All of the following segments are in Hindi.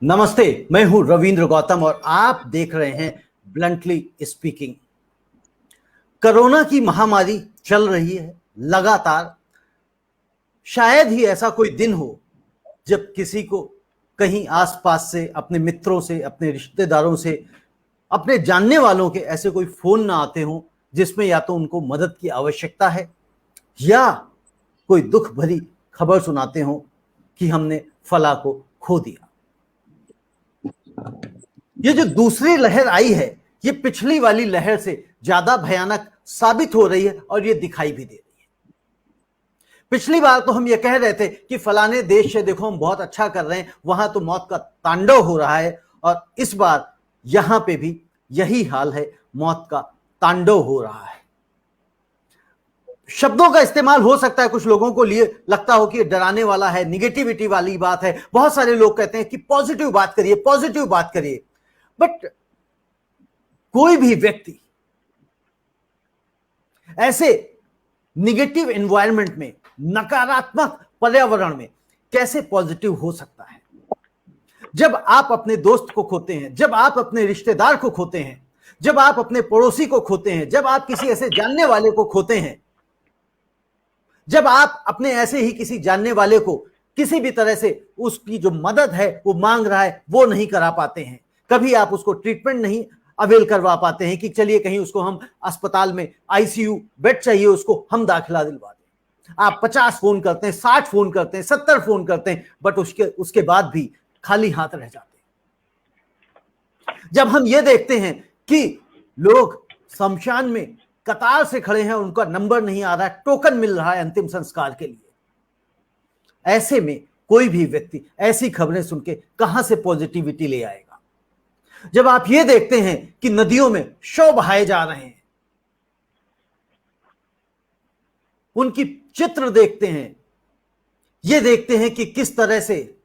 नमस्ते, मैं हूं रविंद्र गौतम और आप देख रहे हैं ब्लंटली स्पीकिंग। कोरोना की महामारी चल रही है लगातार। शायद ही ऐसा कोई दिन हो जब किसी को कहीं आसपास से, अपने मित्रों से, अपने रिश्तेदारों से, अपने जानने वालों के ऐसे कोई फोन ना आते हों जिसमें या तो उनको मदद की आवश्यकता है या कोई दुख भरी खबर सुनाते हों कि हमने फला को खो दिया। ये जो दूसरी लहर आई है, ये पिछली वाली लहर से ज्यादा भयानक साबित हो रही है और ये दिखाई भी दे रही है। पिछली बार तो हम ये कह रहे थे कि फलाने देश से देखो हम बहुत अच्छा कर रहे हैं, वहां तो मौत का तांडव हो रहा है, और इस बार यहां पे भी यही हाल है, मौत का तांडव हो रहा है। शब्दों का इस्तेमाल हो सकता है कुछ लोगों को लिए लगता हो कि डराने वाला है, निगेटिविटी वाली बात है। बहुत सारे लोग कहते हैं कि पॉजिटिव बात करिए, पॉजिटिव बात करिए। बट कोई भी व्यक्ति ऐसे निगेटिव एनवायरनमेंट में, नकारात्मक पर्यावरण में कैसे पॉजिटिव हो सकता है? जब आप अपने दोस्त को खोते हैं, जब आप अपने रिश्तेदार को खोते हैं, जब आप अपने पड़ोसी को खोते हैं, जब आप किसी ऐसे जानने वाले को खोते हैं, जब आप अपने ऐसे ही किसी जानने वाले को किसी भी तरह से उसकी जो मदद है वो मांग रहा है, वो नहीं करा पाते हैं, कभी आप उसको ट्रीटमेंट नहीं अवेल करवा पाते हैं कि चलिए कहीं उसको हम अस्पताल में आईसीयू बेड चाहिए, उसको हम दाखिला दिलवा दें। आप 50 फोन करते हैं, 60 फोन करते हैं, 70 फोन करते हैं, बट उसके बाद भी खाली हाथ रह जाते हैं। जब हम ये देखते हैं कि लोग शमशान में कतार से खड़े हैं, उनका नंबर नहीं आ रहा है, टोकन मिल रहा है अंतिम संस्कार के लिए, ऐसे में कोई भी व्यक्ति ऐसी खबरें सुन के कहां से पॉजिटिविटी ले आएगा? जब आप ये देखते हैं कि नदियों में शव बहाए जा रहे हैं, उनकी चित्र देखते हैं, ये देखते हैं कि किस तरह से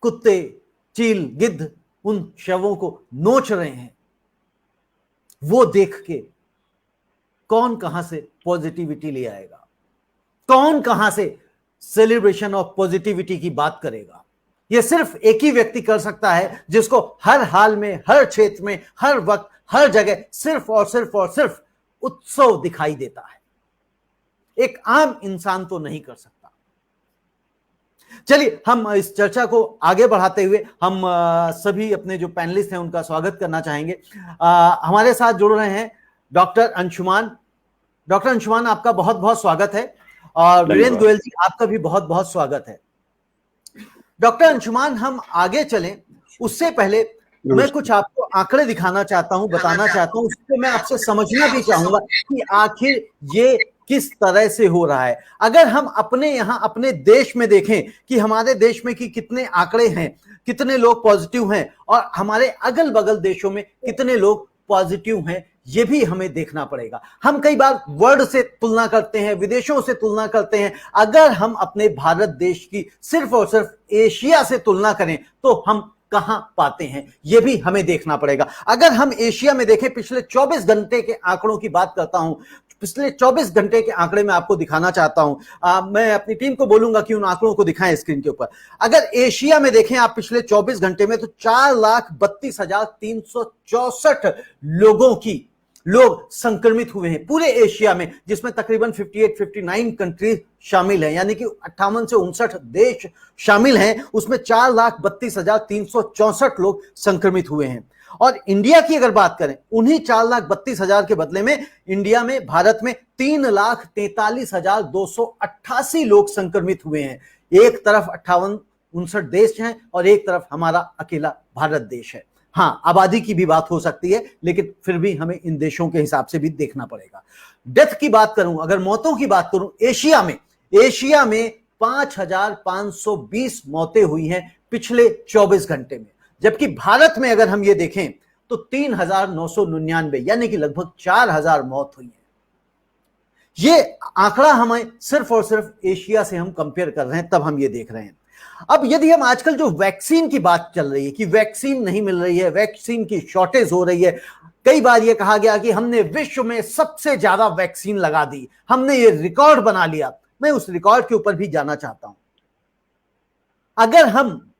कुत्ते, चील, गिद्ध उन शवों को नोच रहे हैं, वो देख के कौन कहां से पॉजिटिविटी ले आएगा? कौन कहां से सेलिब्रेशन ऑफ पॉजिटिविटी की बात करेगा? यह सिर्फ एक ही व्यक्ति कर सकता है जिसको हर हाल में, हर क्षेत्र में, हर वक्त, हर जगह सिर्फ और सिर्फ उत्सव दिखाई देता है। एक आम इंसान तो नहीं कर सकता। चलिए हम इस चर्चा को आगे बढ़ाते हुए हम सभी अपने जो पैनलिस्ट हैं उनका स्वागत करना चाहेंगे। हमारे साथ जुड़ रहे हैं डॉक्टर अंशुमान। डॉक्टर अंशुमान, आपका बहुत बहुत स्वागत है, और वीरेंद्र गोयल जी, आपका भी बहुत बहुत स्वागत है। डॉक्टर अंशुमान, हम आगे चलें उससे पहले मैं कुछ आपको आंकड़े दिखाना चाहता हूं, बताना चाहता हूं, उसको मैं आपसे समझना भी चाहूंगा कि आखिर ये किस तरह से हो रहा है। अगर हम अपने यहां, अपने देश में देखें कि हमारे देश में कि कितने आंकड़े हैं, कितने लोग पॉजिटिव हैं, और हमारे अगल बगल देशों में कितने लोग पॉजिटिव हैं, ये भी हमें देखना पड़ेगा। हम कई बार वर्ल्ड से तुलना करते हैं, विदेशों से तुलना करते हैं। अगर हम अपने भारत देश की सिर्फ और सिर्फ एशिया से तुलना करें तो हम कहां पाते हैं, यह भी हमें देखना पड़ेगा। अगर हम एशिया में देखें, पिछले 24 घंटे के आंकड़ों की बात करता हूं, पिछले 24 घंटे के आंकड़े मैं आपको दिखाना चाहता हूं। मैं अपनी टीम को बोलूंगा कि उन आंकड़ों को दिखाएं स्क्रीन के ऊपर। अगर एशिया में देखें आप पिछले 24 घंटे में, तो 4,32,364 लोग संक्रमित हुए हैं पूरे एशिया में, जिसमें तकरीबन 58-59 कंट्री शामिल हैं, यानी कि 58 से 59 देश शामिल हैं। उसमें 4,32,364 लोग संक्रमित हुए हैं। और इंडिया की अगर बात करें, उन्हीं 4,32,000 के बदले में इंडिया में, भारत में 3,43,288 लोग संक्रमित हुए हैं। एक तरफ 58-59 देश हैं और एक तरफ हमारा अकेला भारत देश है। हाँ, आबादी की भी बात हो सकती है, लेकिन फिर भी हमें इन देशों के हिसाब से भी देखना पड़ेगा। डेथ की बात करूं, अगर मौतों की बात करूं, एशिया में 5,520 मौतें हुई हैं पिछले 24 घंटे में, जबकि भारत में अगर हम ये देखें तो 3,999, यानी कि लगभग 4,000 मौत हुई है। ये आंकड़ा हमें सिर्फ और सिर्फ एशिया से हम कंपेयर कर रहे हैं, तब हम ये देख रहे हैं। अब यदि हम आजकल जो वैक्सीन की बात चल रही है कि वैक्सीन नहीं मिल रही है, वैक्सीन की शॉर्टेज हो रही है, कई बार यह कहा गया कि हमने विश्व में सबसे ज्यादा वैक्सीन लगा दी, हमने ये रिकॉर्ड बना लिया। मैं उस रिकॉर्ड के ऊपर भी जाना चाहता हूं। अगर हम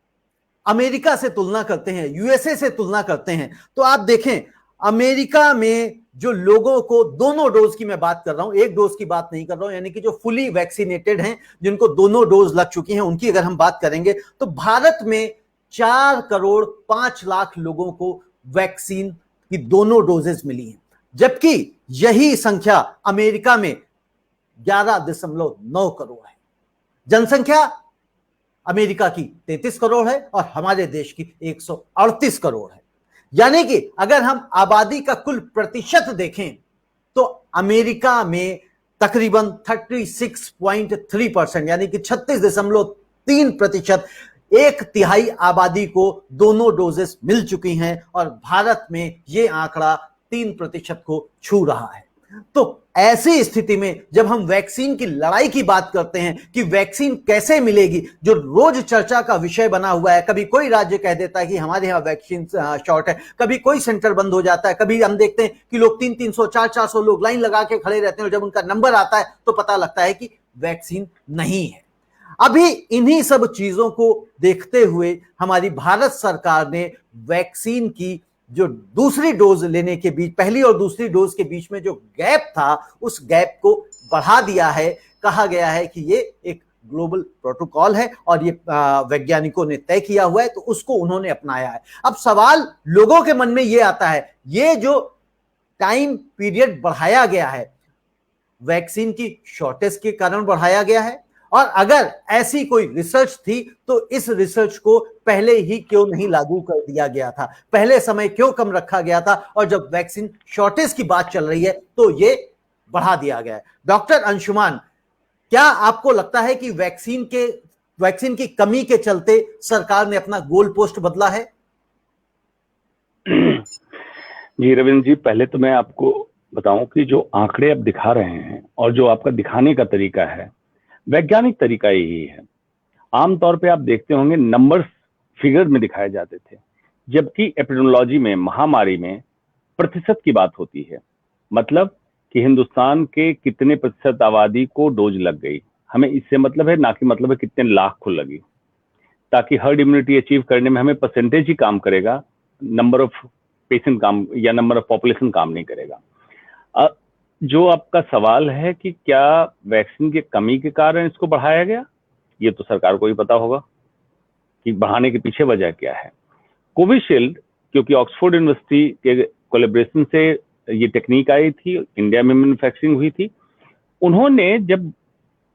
अमेरिका से तुलना करते हैं, यूएसए से तुलना करते हैं, तो आप देखें अमेरिका में जो लोगों को दोनों डोज की मैं बात कर रहा हूं, एक डोज की बात नहीं कर रहा हूं, यानी कि जो फुली वैक्सीनेटेड हैं, जिनको दोनों डोज लग चुकी हैं, उनकी अगर हम बात करेंगे तो भारत में 4,05,00,000 लोगों को वैक्सीन की दोनों डोजेस मिली हैं, जबकि यही संख्या अमेरिका में 11.9 करोड़ है। जनसंख्या अमेरिका की 33 करोड़ है और हमारे देश की 138 करोड़ है। यानी कि अगर हम आबादी का कुल प्रतिशत देखें तो अमेरिका में तकरीबन 36.3% यानी कि 36.3%, 1/3 आबादी को दोनों डोजेस मिल चुकी हैं और भारत में यह आंकड़ा 3% को छू रहा है। तो ऐसी स्थिति में जब हम वैक्सीन की लड़ाई की बात करते हैं कि वैक्सीन कैसे मिलेगी, जो रोज चर्चा का विषय बना हुआ है, कभी कोई राज्य कह देता है कि हमारे यहां वैक्सीन शॉर्ट है, कभी कोई सेंटर बंद हो जाता है, कभी हम देखते हैं कि लोग 300-300 400 लोग लाइन लगा के खड़े रहते हैं और जब उनका नंबर आता है तो पता लगता है कि वैक्सीन नहीं है। अभी इन्हीं सब चीजों को देखते हुए हमारी भारत सरकार ने वैक्सीन की जो दूसरी डोज लेने के बीच, पहली और दूसरी डोज के बीच में जो गैप था, उस गैप को बढ़ा दिया है। कहा गया है कि ये एक ग्लोबल प्रोटोकॉल है और ये वैज्ञानिकों ने तय किया हुआ है, तो उसको उन्होंने अपनाया है। अब सवाल लोगों के मन में ये आता है, ये जो टाइम पीरियड बढ़ाया गया है, वैक्सीन की शॉर्टेज के कारण बढ़ाया गया है, और अगर ऐसी कोई रिसर्च थी तो इस रिसर्च को पहले ही क्यों नहीं लागू कर दिया गया था, पहले समय क्यों कम रखा गया था, और जब वैक्सीन शॉर्टेज की बात चल रही है तो ये बढ़ा दिया गया है। डॉक्टर अंशुमान, क्या आपको लगता है कि वैक्सीन की कमी के चलते सरकार ने अपना गोल पोस्ट बदला है? जी रविंद्र जी, पहले तो मैं आपको बताऊं कि जो आंकड़े आप दिखा रहे हैं और जो आपका दिखाने का तरीका है, वैज्ञानिक तरीका यही है। आमतौर पे आप देखते होंगे नंबर्स फिगर में दिखाए जाते थे, जबकि एपिडेमियोलॉजी में, महामारी में प्रतिशत की बात होती है। मतलब कि हिंदुस्तान के कितने प्रतिशत आबादी को डोज लग गई, हमें इससे मतलब है, ना कि मतलब है कितने लाख को लगी। ताकि हर्ड इम्यूनिटी अचीव करने में हमें परसेंटेज ही काम करेगा, नंबर ऑफ पेशेंट काम या नंबर ऑफ पॉपुलेशन काम नहीं करेगा। जो आपका सवाल है कि क्या वैक्सीन की कमी के कारण इसको बढ़ाया गया, ये तो सरकार को ही पता होगा कि बढ़ाने के पीछे वजह क्या है। कोविशील्ड, क्योंकि ऑक्सफोर्ड यूनिवर्सिटी के कोलैबोरेशन से ये टेक्निक आई थी, इंडिया में मैन्युफैक्चरिंग हुई थी। उन्होंने जब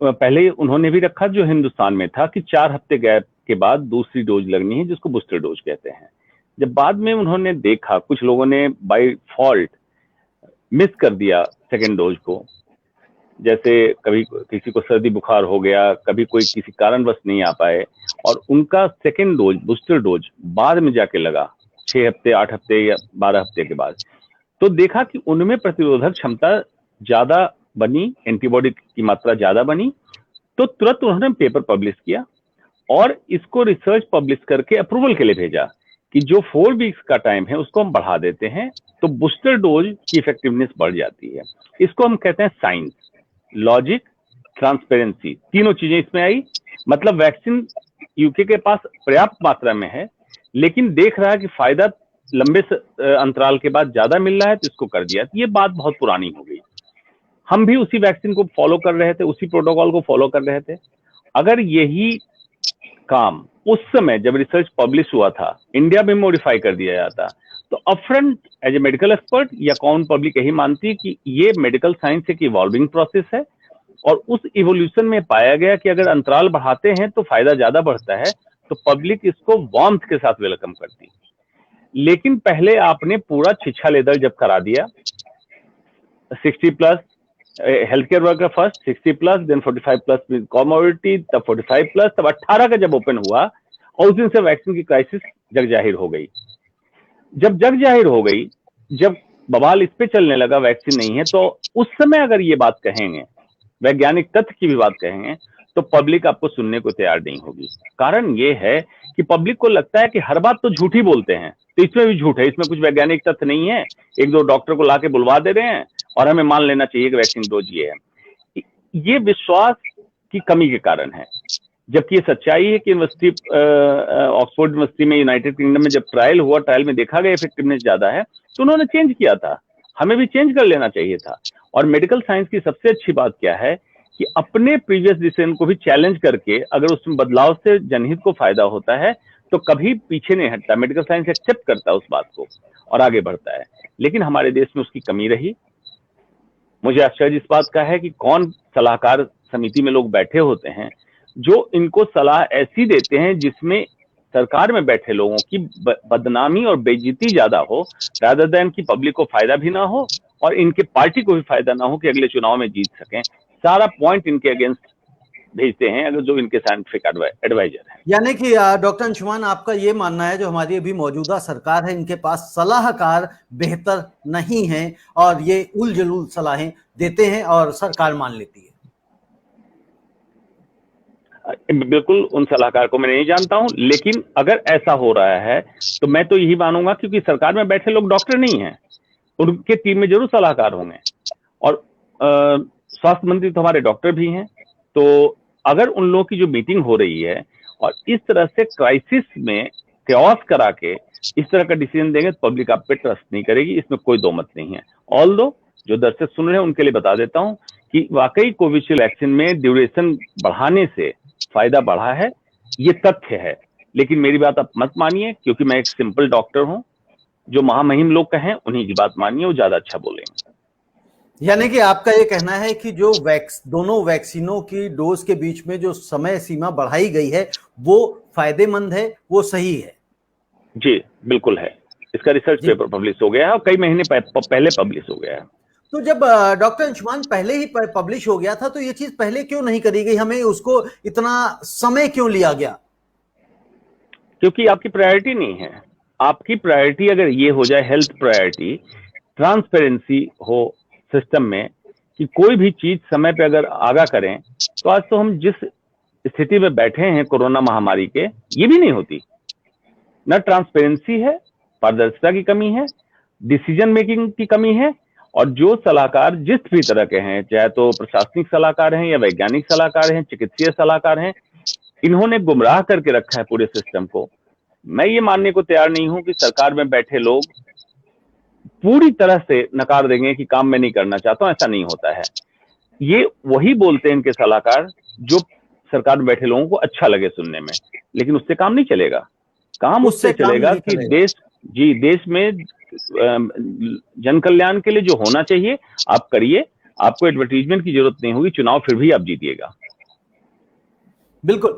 पहले उन्होंने भी रखा जो हिंदुस्तान में था कि 4 हफ्ते गैप के बाद दूसरी डोज लगनी है, जिसको बूस्टर डोज कहते हैं। जब बाद में उन्होंने देखा, कुछ लोगों ने बाय फॉल्ट मिस कर दिया सेकेंड डोज को, जैसे कभी किसी को सर्दी बुखार हो गया, कभी कोई किसी कारणवश नहीं आ पाए, और उनका सेकेंड डोज, बूस्टर डोज बाद में जाके लगा 6 हफ्ते, 8 हफ्ते या 12 हफ्ते के बाद, तो देखा कि उनमें प्रतिरोधक क्षमता ज्यादा बनी, एंटीबॉडी की मात्रा ज्यादा बनी। तो तुरंत उन्होंने पेपर पब्लिश किया और इसको रिसर्च पब्लिश करके अप्रूवल के लिए भेजा कि जो 4 वीक्स का टाइम है उसको हम बढ़ा देते हैं, तो बूस्टर डोज की इफेक्टिवनेस बढ़ जाती है। इसको हम कहते हैं साइंस, लॉजिक, ट्रांसपेरेंसी, तीनों चीजें इसमें आई। मतलब वैक्सीन यूके के पास पर्याप्त मात्रा में है, लेकिन देख रहा है कि फायदा लंबे अंतराल के बाद ज्यादा मिल रहा है, तो इसको कर दिया। ये बात बहुत पुरानी हो गई। हम भी उसी वैक्सीन को फॉलो कर रहे थे, उसी प्रोटोकॉल को फॉलो कर रहे थे। अगर यही काम उस समय जब रिसर्च पब्लिश हुआ था इंडिया में मॉडिफाई कर दिया जाता, तो upfront as a medical expert या कॉमन पब्लिक यही मानती कि ये मेडिकल साइंस एक इवॉल्विंग प्रोसेस है, और उस इवोल्यूशन में पाया गया कि अगर अंतराल बढ़ाते हैं तो फायदा ज्यादा बढ़ता है, तो पब्लिक इसको वार्मथ के साथ वेलकम करती। लेकिन पहले आपने पूरा छिछा लेदर जब करा दिया, 60+ health care worker first, 60+, then 45+ with comorbidity, तब 45+, तब 18 का जब ओपन हुआ, और उस दिन से वैक्सीन की क्राइसिस जग जाहिर हो गई। जब जग जाहिर हो गई, जब बवाल इस पे चलने लगा वैक्सीन नहीं है, तो उस समय अगर ये बात कहेंगे, वैज्ञानिक तथ्य की भी बात कहेंगे, तो पब्लिक आपको सुनने को तैयार नहीं होगी। कारण ये है कि पब्लिक को लगता है कि हर बात तो झूठी बोलते हैं, तो इसमें भी झूठ है, इसमें कुछ वैज्ञानिक तथ्य नहीं है, 1-2 डॉक्टर को लाके बुलवा दे रहे हैं और हमें मान लेना चाहिए कि वैक्सीन डोज ये है। ये विश्वास की कमी के कारण है। जबकि ये सच्चाई है कि यूनिवर्सिटी ऑक्सफोर्ड यूनिवर्सिटी में यूनाइटेड किंगडम में जब ट्रायल हुआ, ट्रायल में देखा गया इफेक्टिवनेस ज्यादा है, तो उन्होंने चेंज किया था। हमें भी चेंज कर लेना चाहिए था। और मेडिकल साइंस की सबसे अच्छी बात क्या है कि अपने प्रीवियस डिसीजन को भी चैलेंज करके अगर उसमें बदलाव से जनहित को फायदा होता है तो कभी पीछे नहीं हटता। मेडिकल साइंस एक्सेप्ट करता है उस बात को और आगे बढ़ता है। लेकिन हमारे देश में उसकी कमी रही। मुझे आश्चर्य इस बात का है कि कौन सलाहकार समिति में लोग बैठे होते हैं जो इनको सलाह ऐसी देते हैं जिसमें सरकार में बैठे लोगों की बदनामी और बेइज्जती ज्यादा हो, रादर देन कि पब्लिक को फायदा भी ना हो और इनके पार्टी को भी फायदा ना हो कि अगले चुनाव में जीत सकें। सारा पॉइंट इनके अगेंस्ट भेजते हैं अगर जो इनके साइंटिफिक एडवाइजर हैं। यानी कि डॉक्टर अंशुमान, आपका ये मानना है जो हमारी अभी मौजूदा सरकार है इनके पास सलाहकार बेहतर नहीं है और ये उलझुल सलाहें देते हैं और सरकार मान लेती है। बिल्कुल उन सलाहकार को मैं नहीं जानता हूं, लेकिन अगर ऐसा हो रहा है तो मैं तो यही मानूंगा क्योंकि सरकार में बैठे लोग डॉक्टर नहीं हैं, उनके टीम में जरूर सलाहकार होंगे और स्वास्थ्य मंत्री तो हमारे डॉक्टर भी हैं। तो अगर उन लोगों की जो मीटिंग हो रही है और इस तरह से क्राइसिस में कैओस करा के इस तरह का डिसीजन देंगे तो पब्लिक आप पे ट्रस्ट नहीं करेगी, इसमें कोई दो मत नहीं है। ऑल्दो जो दर्शक सुन रहे हैं उनके लिए बता देता हूं कि वाकई कोविशील्ड वैक्सीन में ड्यूरेशन बढ़ाने से फायदा बढ़ा है, ये तथ्य है। लेकिन मेरी बात आप मत मानिए क्योंकि मैं एक सिंपल डॉक्टर हूं। जो महामहिम लोग कहें उन्हीं की बात मानिए, वो ज्यादा अच्छा बोलेंगे। यानी कि आपका ये कहना है कि जो दोनों वैक्सीनों की डोज के बीच में जो समय सीमा बढ़ाई गई है वो फायदेमंद है, वो सही है। जी बिल्कुल है। इसका रिसर्च पेपर पब्लिश हो गया है और कई महीने पहले पब्लिश हो गया है। तो जब डॉक्टर अंशुमान पहले ही पब्लिश हो गया था तो ये चीज पहले क्यों नहीं करी गई, हमें उसको इतना समय क्यों लिया गया? क्योंकि आपकी प्रायोरिटी नहीं है। आपकी प्रायोरिटी अगर ये हो जाए, हेल्थ प्रायोरिटी, ट्रांसपेरेंसी हो सिस्टम में कि कोई भी चीज समय पे अगर आगा करें, तो आज तो हम जिस स्थिति में बैठे हैं कोरोना महामारी के, ये भी नहीं होती। न ट्रांसपेरेंसी है, पारदर्शिता की कमी है, डिसीजन मेकिंग की कमी है। और जो सलाहकार जिस भी तरह के हैं, चाहे तो प्रशासनिक सलाहकार हैं या वैज्ञानिक सलाहकार हैं, चिकित्सीय सलाहकार हैं, इन्होंने गुमराह करके रखा है पूरे सिस्टम को। मैं ये मानने को तैयार नहीं हूं कि सरकार में बैठे लोग पूरी तरह से नकार देंगे कि काम मैं नहीं करना चाहता हूं। ऐसा नहीं होता है। ये वही बोलते हैं इनके सलाहकार जो सरकार में बैठे लोगों को अच्छा लगे सुनने में, लेकिन उससे काम नहीं चलेगा। काम उससे चलेगा कि देश में जन कल्याण के लिए जो होना चाहिए आप करिए। आपको एडवर्टीजमेंट की जरूरत नहीं होगी, चुनाव फिर भी आप जीतिएगा। बिल्कुल।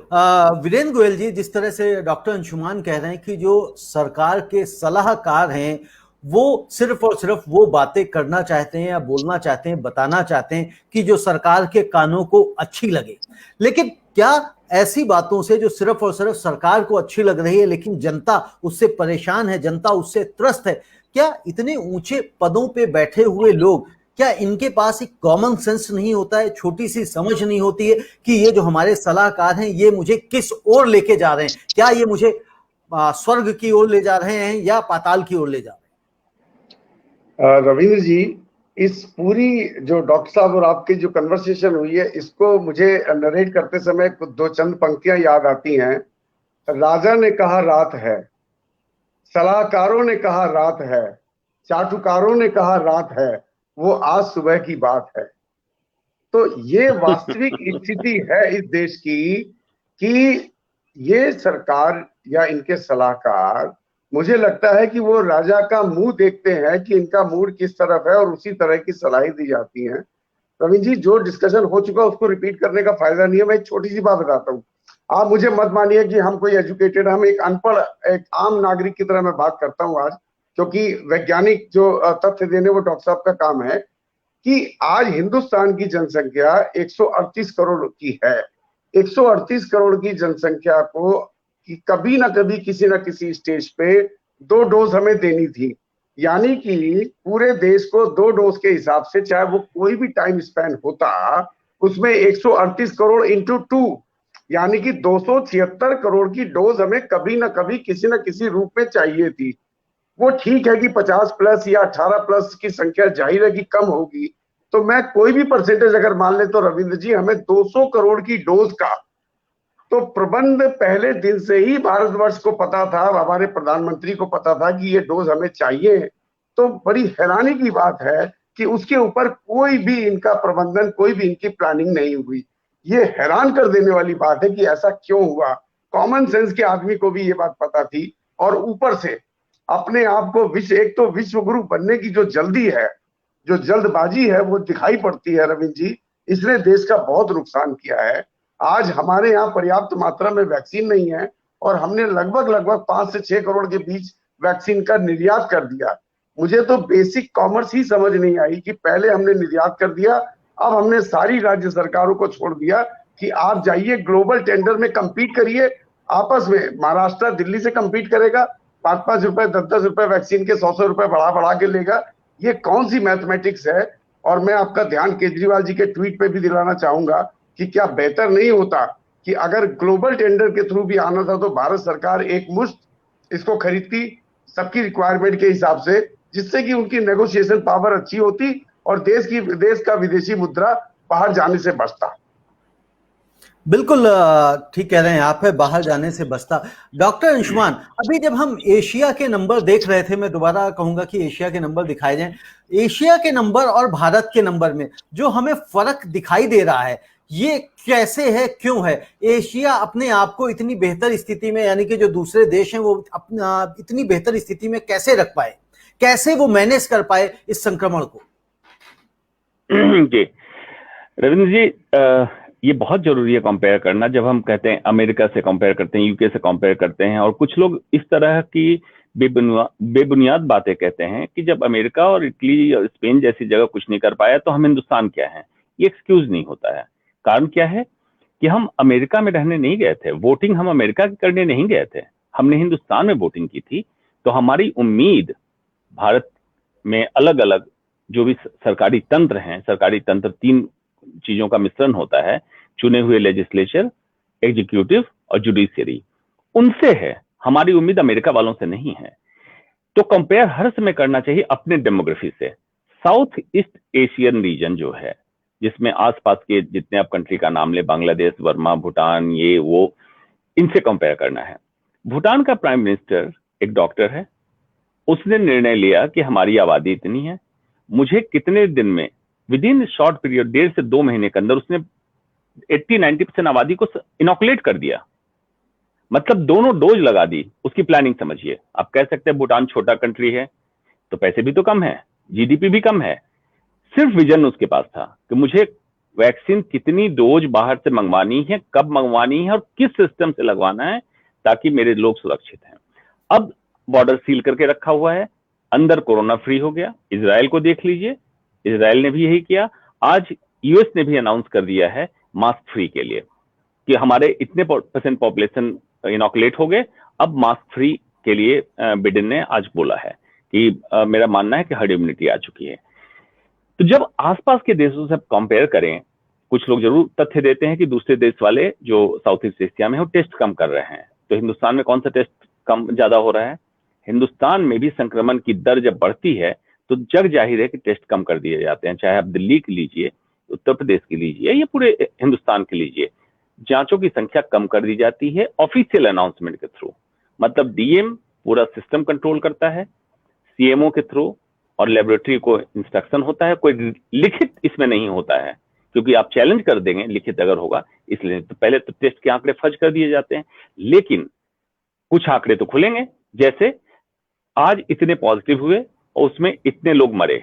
वीरेंद्र गोयल जी, जिस तरह से डॉक्टर अंशुमान कह रहे हैं कि जो सरकार के सलाहकार हैं वो सिर्फ और सिर्फ वो बातें करना चाहते हैं या बोलना चाहते हैं, बताना चाहते हैं कि जो सरकार के कानों को अच्छी लगे, लेकिन क्या ऐसी बातों से जो सिर्फ और सिर्फ सरकार को अच्छी लग रही है लेकिन जनता उससे परेशान है, जनता उससे त्रस्त है, क्या इतने ऊंचे पदों पे बैठे हुए लोग, क्या इनके पास एक कॉमन सेंस नहीं होता है, छोटी सी समझ नहीं होती है कि ये जो हमारे सलाहकार हैं ये मुझे किस ओर लेके जा रहे हैं? क्या ये मुझे स्वर्ग की ओर ले जा रहे हैं या पाताल की ओर ले जा रहे हैं? रविंद्र जी, इस पूरी जो डॉक्टर साहब और आपकी जो कन्वर्सेशन हुई है, इसको मुझे नरेट करते समय दो चंद पंक्तियां याद आती हैं। राजा ने कहा रात है, सलाहकारों ने कहा रात है, चाटुकारों ने कहा रात है, वो आज सुबह की बात है। तो ये वास्तविक स्थिति है इस देश की कि ये सरकार या इनके सलाहकार, मुझे लगता है कि वो राजा का मुंह देखते हैं कि इनका मूड किस तरफ है और उसी तरह की सलाहें दी जाती हैं। रविंद्र जी, जो डिस्कशन हो चुका उसको रिपीट करने का फायदा नहीं है। मैं एक छोटी सी बात बताता हूँ। आप मुझे मत मानिए कि हम कोई एजुकेटेड, हम एक अनपढ़, एक आम नागरिक की तरह मैं बात करता हूँ आज, क्योंकि वैज्ञानिक जो तथ्य देने वो डॉक्टर साहब का काम है। कि आज हिंदुस्तान की जनसंख्या 138 करोड़ की है। 138 करोड़ की जनसंख्या को कभी ना कभी किसी ना किसी स्टेज पे 2 डोज हमें देनी थी, यानी कि पूरे देश को 2 डोज के हिसाब से, चाहे वो कोई भी टाइम स्पैन होता, उसमें 138 करोड़ इंटू 2 यानी कि 276 करोड़ की डोज हमें कभी ना कभी किसी ना किसी रूप में चाहिए थी। वो ठीक है कि 50 प्लस या 18 प्लस की संख्या जाहिर है कि कम होगी, तो मैं कोई भी परसेंटेज अगर मान ले तो रविंद्र जी, हमें 200 करोड़ की डोज का तो प्रबंध पहले दिन से ही भारतवर्ष को पता था, हमारे प्रधानमंत्री को पता था कि ये डोज हमें चाहिए। तो बड़ी हैरानी की बात है कि उसके ऊपर कोई भी इनका प्रबंधन, कोई भी इनकी प्लानिंग नहीं हुई। ये हैरान कर देने वाली बात है कि ऐसा क्यों हुआ। कॉमन सेंस के आदमी को भी ये बात पता थी, और ऊपर से अपने आप को एक तो विश्व गुरु बनने की जो जल्दी है, जो जल्दबाजी है, वो दिखाई पड़ती है रविंद्र जी। इसने देश का बहुत नुकसान किया है। आज हमारे यहाँ पर्याप्त मात्रा में वैक्सीन नहीं है, और हमने लगभग 5 से 6 करोड़ के बीच वैक्सीन का निर्यात कर दिया। मुझे तो बेसिक कॉमर्स ही समझ नहीं आई कि पहले हमने निर्यात कर दिया, अब हमने सारी राज्य सरकारों को छोड़ दिया कि आप जाइए ग्लोबल टेंडर में कंपीट करिए आपस में। महाराष्ट्र दिल्ली से कंपीट करेगा, 5-5 रुपए 10-10 रुपए वैक्सीन के 100-100 रुपए बढ़ा के लेगा। ये कौन सी मैथमेटिक्स है। और मैं आपका ध्यान केजरीवाल जी के ट्वीट पे भी दिलाना चाहूंगा कि क्या बेहतर नहीं होता कि अगर ग्लोबल टेंडर के थ्रू भी आना था तो भारत सरकार एक मुश्त इसको खरीदती सबकी रिक्वायरमेंट के हिसाब से, जिससे कि उनकी नेगोशिएशन पावर अच्छी होती और देश का विदेशी मुद्रा बाहर जाने से बचता। बिल्कुल ठीक कह रहे हैं आप, है बाहर जाने से बचता। डॉक्टर अंशुमान, अभी जब हम एशिया के नंबर देख रहे थे, मैं दोबारा कहूंगा कि एशिया के नंबर दिखाए जाएं। एशिया के नंबर और भारत के नंबर में जो हमें फर्क दिखाई दे रहा है, ये कैसे है, क्यों है? एशिया अपने आप को इतनी बेहतर स्थिति में, यानी कि जो दूसरे देश हैं वो अपना इतनी बेहतर स्थिति में कैसे रख पाए, कैसे वो मैनेज कर पाए इस संक्रमण को? जी रविंद्र जी, ये बहुत जरूरी है कंपेयर करना। जब हम कहते हैं अमेरिका से कंपेयर करते हैं, यूके से कंपेयर करते हैं, और कुछ लोग इस तरह की बेबुनियाद बातें कहते हैं कि जब अमेरिका और इटली और स्पेन जैसी जगह कुछ नहीं कर पाया तो हम हिंदुस्तान क्या है। ये एक्सक्यूज नहीं होता है। कारण क्या है कि हम अमेरिका में रहने नहीं गए थे, वोटिंग हम अमेरिका करने नहीं गए थे, हमने हिंदुस्तान में वोटिंग की थी। तो हमारी उम्मीद भारत में अलग अलग जो भी सरकारी तंत्र हैं, सरकारी तंत्र 3 चीजों का मिश्रण होता है, चुने हुए लेजिस्लेचर, एग्जीक्यूटिव और जुडिशियरी, उनसे है। हमारी उम्मीद अमेरिका वालों से नहीं है। तो कंपेयर हर समय करना चाहिए अपने डेमोग्राफी से। साउथ ईस्ट एशियन रीजन जो है, जिसमें आसपास के जितने आप कंट्री का नाम ले, बांग्लादेश, बर्मा, भूटान, ये वो, इनसे कंपेयर करना है। भूटान का प्राइम मिनिस्टर एक डॉक्टर है। उसने निर्णय लिया कि हमारी आबादी इतनी है, मुझे कितने दिन में, विद इन शॉर्ट पीरियड, 1.5 से 2 महीने के अंदर उसने 80-90% आबादी को इनोकुलेट कर दिया। मतलब दोनों डोज लगा दी। उसकी प्लानिंग समझिए। आप कह सकते हैं भूटान छोटा कंट्री है तो पैसे भी तो कम है, जीडीपी भी कम है। सिर्फ विजन उसके पास था कि मुझे वैक्सीन कितनी डोज बाहर से मंगवानी है, कब मंगवानी है और किस सिस्टम से लगवाना है ताकि मेरे लोग सुरक्षित हैं। अब बॉर्डर सील करके रखा हुआ है, अंदर कोरोना फ्री हो गया। इजराइल को देख लीजिए, इजराइल ने भी यही किया। आज यूएस ने भी अनाउंस कर दिया है मास्क फ्री के लिए कि हमारे इतने % पॉपुलेशन इनोकुलेट हो गए, अब मास्क फ्री के लिए बिडेन ने आज बोला है कि मेरा मानना है कि हर्ड इम्यूनिटी आ चुकी है। तो जब आसपास के देशों से कंपेयर करें, कुछ लोग जरूर तथ्य देते हैं कि दूसरे देश वाले जो साउथ ईस्ट एशिया में वो टेस्ट कम कर रहे हैं। तो हिंदुस्तान में कौन सा टेस्ट कम ज्यादा हो रहा है? हिंदुस्तान में भी संक्रमण की दर जब बढ़ती है तो जग जाहिर है कि टेस्ट कम कर दिए जाते हैं। चाहे आप दिल्ली की लीजिए, उत्तर प्रदेश की लीजिए, या पूरे हिंदुस्तान की लीजिए, जांचों की संख्या कम कर दी जाती है ऑफिशियल अनाउंसमेंट के थ्रू। मतलब डीएम पूरा सिस्टम कंट्रोल करता है, सीएमओ के थ्रू, और लेबोरेटरी को इंस्ट्रक्शन होता है। कोई लिखित इसमें नहीं होता है क्योंकि आप चैलेंज कर देंगे लिखित अगर होगा, इसलिए तो पहले तो टेस्ट के आंकड़े फर्ज कर दिए जाते हैं। लेकिन कुछ आंकड़े तो खुलेंगे, जैसे आज इतने पॉजिटिव हुए और उसमें इतने लोग मरे।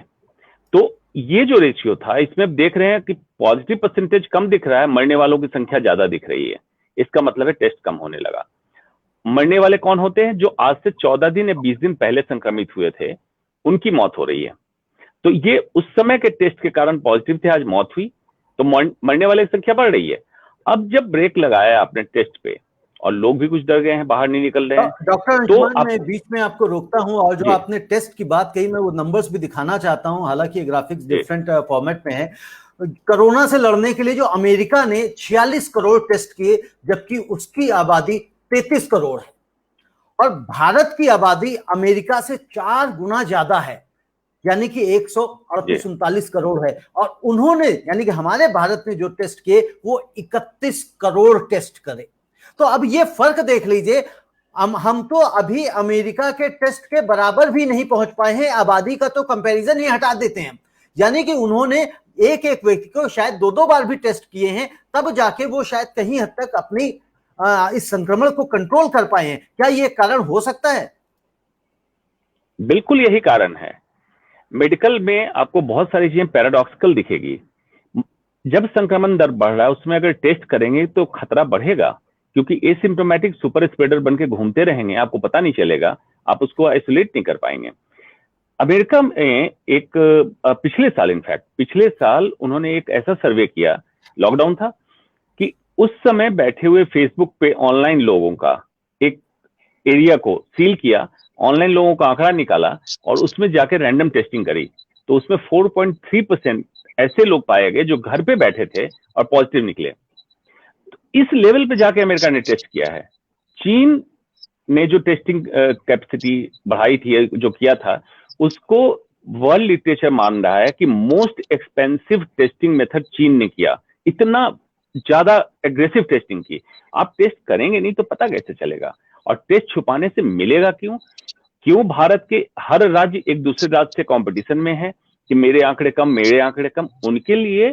तो ये जो रेशियो था, इसमें देख रहे हैं कि पॉजिटिव परसेंटेज कम दिख रहा है, मरने वालों की संख्या ज्यादा दिख रही है। इसका मतलब है टेस्ट कम होने लगा। मरने वाले कौन होते हैं? जो आज से 14 दिन या 20 दिन पहले संक्रमित हुए थे, उनकी मौत हो रही है। तो ये उस समय के टेस्ट के कारण पॉजिटिव थे, आज मौत हुई, तो मरने वाले की संख्या बढ़ रही है। अब जब ब्रेक लगाया आपने टेस्ट पे और लोग भी कुछ डर गए हैं, बाहर नहीं निकल रहे हैं, डॉक्टर अंशुमान, मैं बीच में आपको रोकता हूं, और जो आपने टेस्ट की बात कही, मैं वो नंबर्स भी दिखाना चाहता हूं, हालांकि ग्राफिक्स डिफरेंट फॉर्मेट में है। कोरोना से लड़ने के लिए जो अमेरिका ने 46 करोड़ टेस्ट किए, जबकि उसकी आबादी 33 करोड़ है, और भारत की आबादी अमेरिका से 4 गुना ज्यादा है, यानी कि 138-39 करोड़ है। और उन्होंने, यानी कि हमारे भारत ने जो टेस्ट किए वो 31 करोड़ टेस्ट करे। तो अब ये फर्क देख लीजिए, हम तो अभी अमेरिका के टेस्ट के बराबर भी नहीं पहुंच पाए हैं, आबादी का तो कंपैरिजन ही हटा देते हैं। यानी कि उन्होंने एक एक व्यक्ति को शायद दो दो बार भी टेस्ट किए हैं, तब जाके वो शायद कहीं हद तक अपनी इस संक्रमण को कंट्रोल कर पाए हैं। क्या ये कारण हो सकता है? बिल्कुल यही कारण है। मेडिकल में आपको बहुत सारी चीजें पैराडॉक्सिकल दिखेगी। जब संक्रमण दर बढ़ रहा है उसमें अगर टेस्ट करेंगे तो खतरा बढ़ेगा, क्योंकि एसिम्प्टोमेटिक सुपर स्प्रेडर बन के घूमते रहेंगे, आपको पता नहीं चलेगा, आप उसको आइसोलेट नहीं कर पाएंगे। अमेरिका में एक पिछले साल उन्होंने एक ऐसा सर्वे किया, लॉकडाउन था, कि उस समय बैठे हुए फेसबुक पे ऑनलाइन लोगों का एक एरिया को सील किया, ऑनलाइन लोगों का आंकड़ा निकाला और उसमें जाके रैंडम टेस्टिंग करी, तो उसमें 4.3% ऐसे लोग पाए गए जो घर पे बैठे थे और पॉजिटिव निकले। तो इस लेवल पे जाके अमेरिका ने टेस्ट किया है। चीन ने जो टेस्टिंग कैपेसिटी बढ़ाई थी, जो किया था, उसको वर्ल्ड लिटरेचर मान रहा है कि मोस्ट एक्सपेंसिव टेस्टिंग मेथड चीन ने किया, इतना ज्यादा एग्रेसिव टेस्टिंग की। आप टेस्ट करेंगे नहीं तो पता कैसे चलेगा, और टेस्ट छुपाने से मिलेगा क्यों भारत के हर राज्य एक दूसरे राज्य से कंपटीशन में है कि मेरे आंकड़े कम। उनके लिए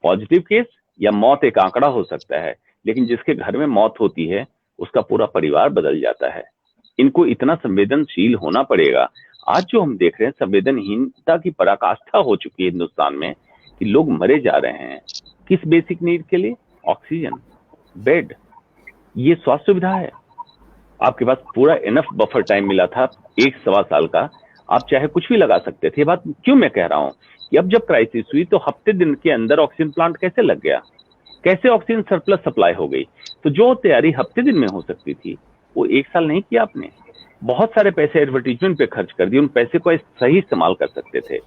पॉजिटिव केस या मौत एक आंकड़ा हो सकता है, लेकिन जिसके घर में मौत होती है उसका पूरा परिवार बदल जाता है। इनको इतना संवेदनशील होना पड़ेगा। आज जो हम देख रहे हैं, संवेदनहीनता की पराकाष्ठा हो चुकी है हिंदुस्तान में, कि लोग मरे जा रहे हैं किस बेसिक नीड के लिए? ऑक्सीजन, बेड, ये स्वास्थ्य सुविधा है। आपके पास पूरा इनफ बफर टाइम मिला था, 1-1.25 साल का, आप चाहे कुछ भी लगा सकते थे। बात क्यों मैं कह रहा हूं कि अब जब क्राइसिस हुई तो हफ्ते दिन के अंदर ऑक्सीजन प्लांट कैसे लग गया, कैसे ऑक्सीजन सरप्लस सप्लाई हो गई। तो जो तैयारी हफ्ते दिन में हो सकती थी वो 1 साल नहीं किया आपने। बहुत सारे पैसे एडवर्टीजमेंट पे खर्च कर दिए, उन पैसे को सही इस्तेमाल कर सकते थे।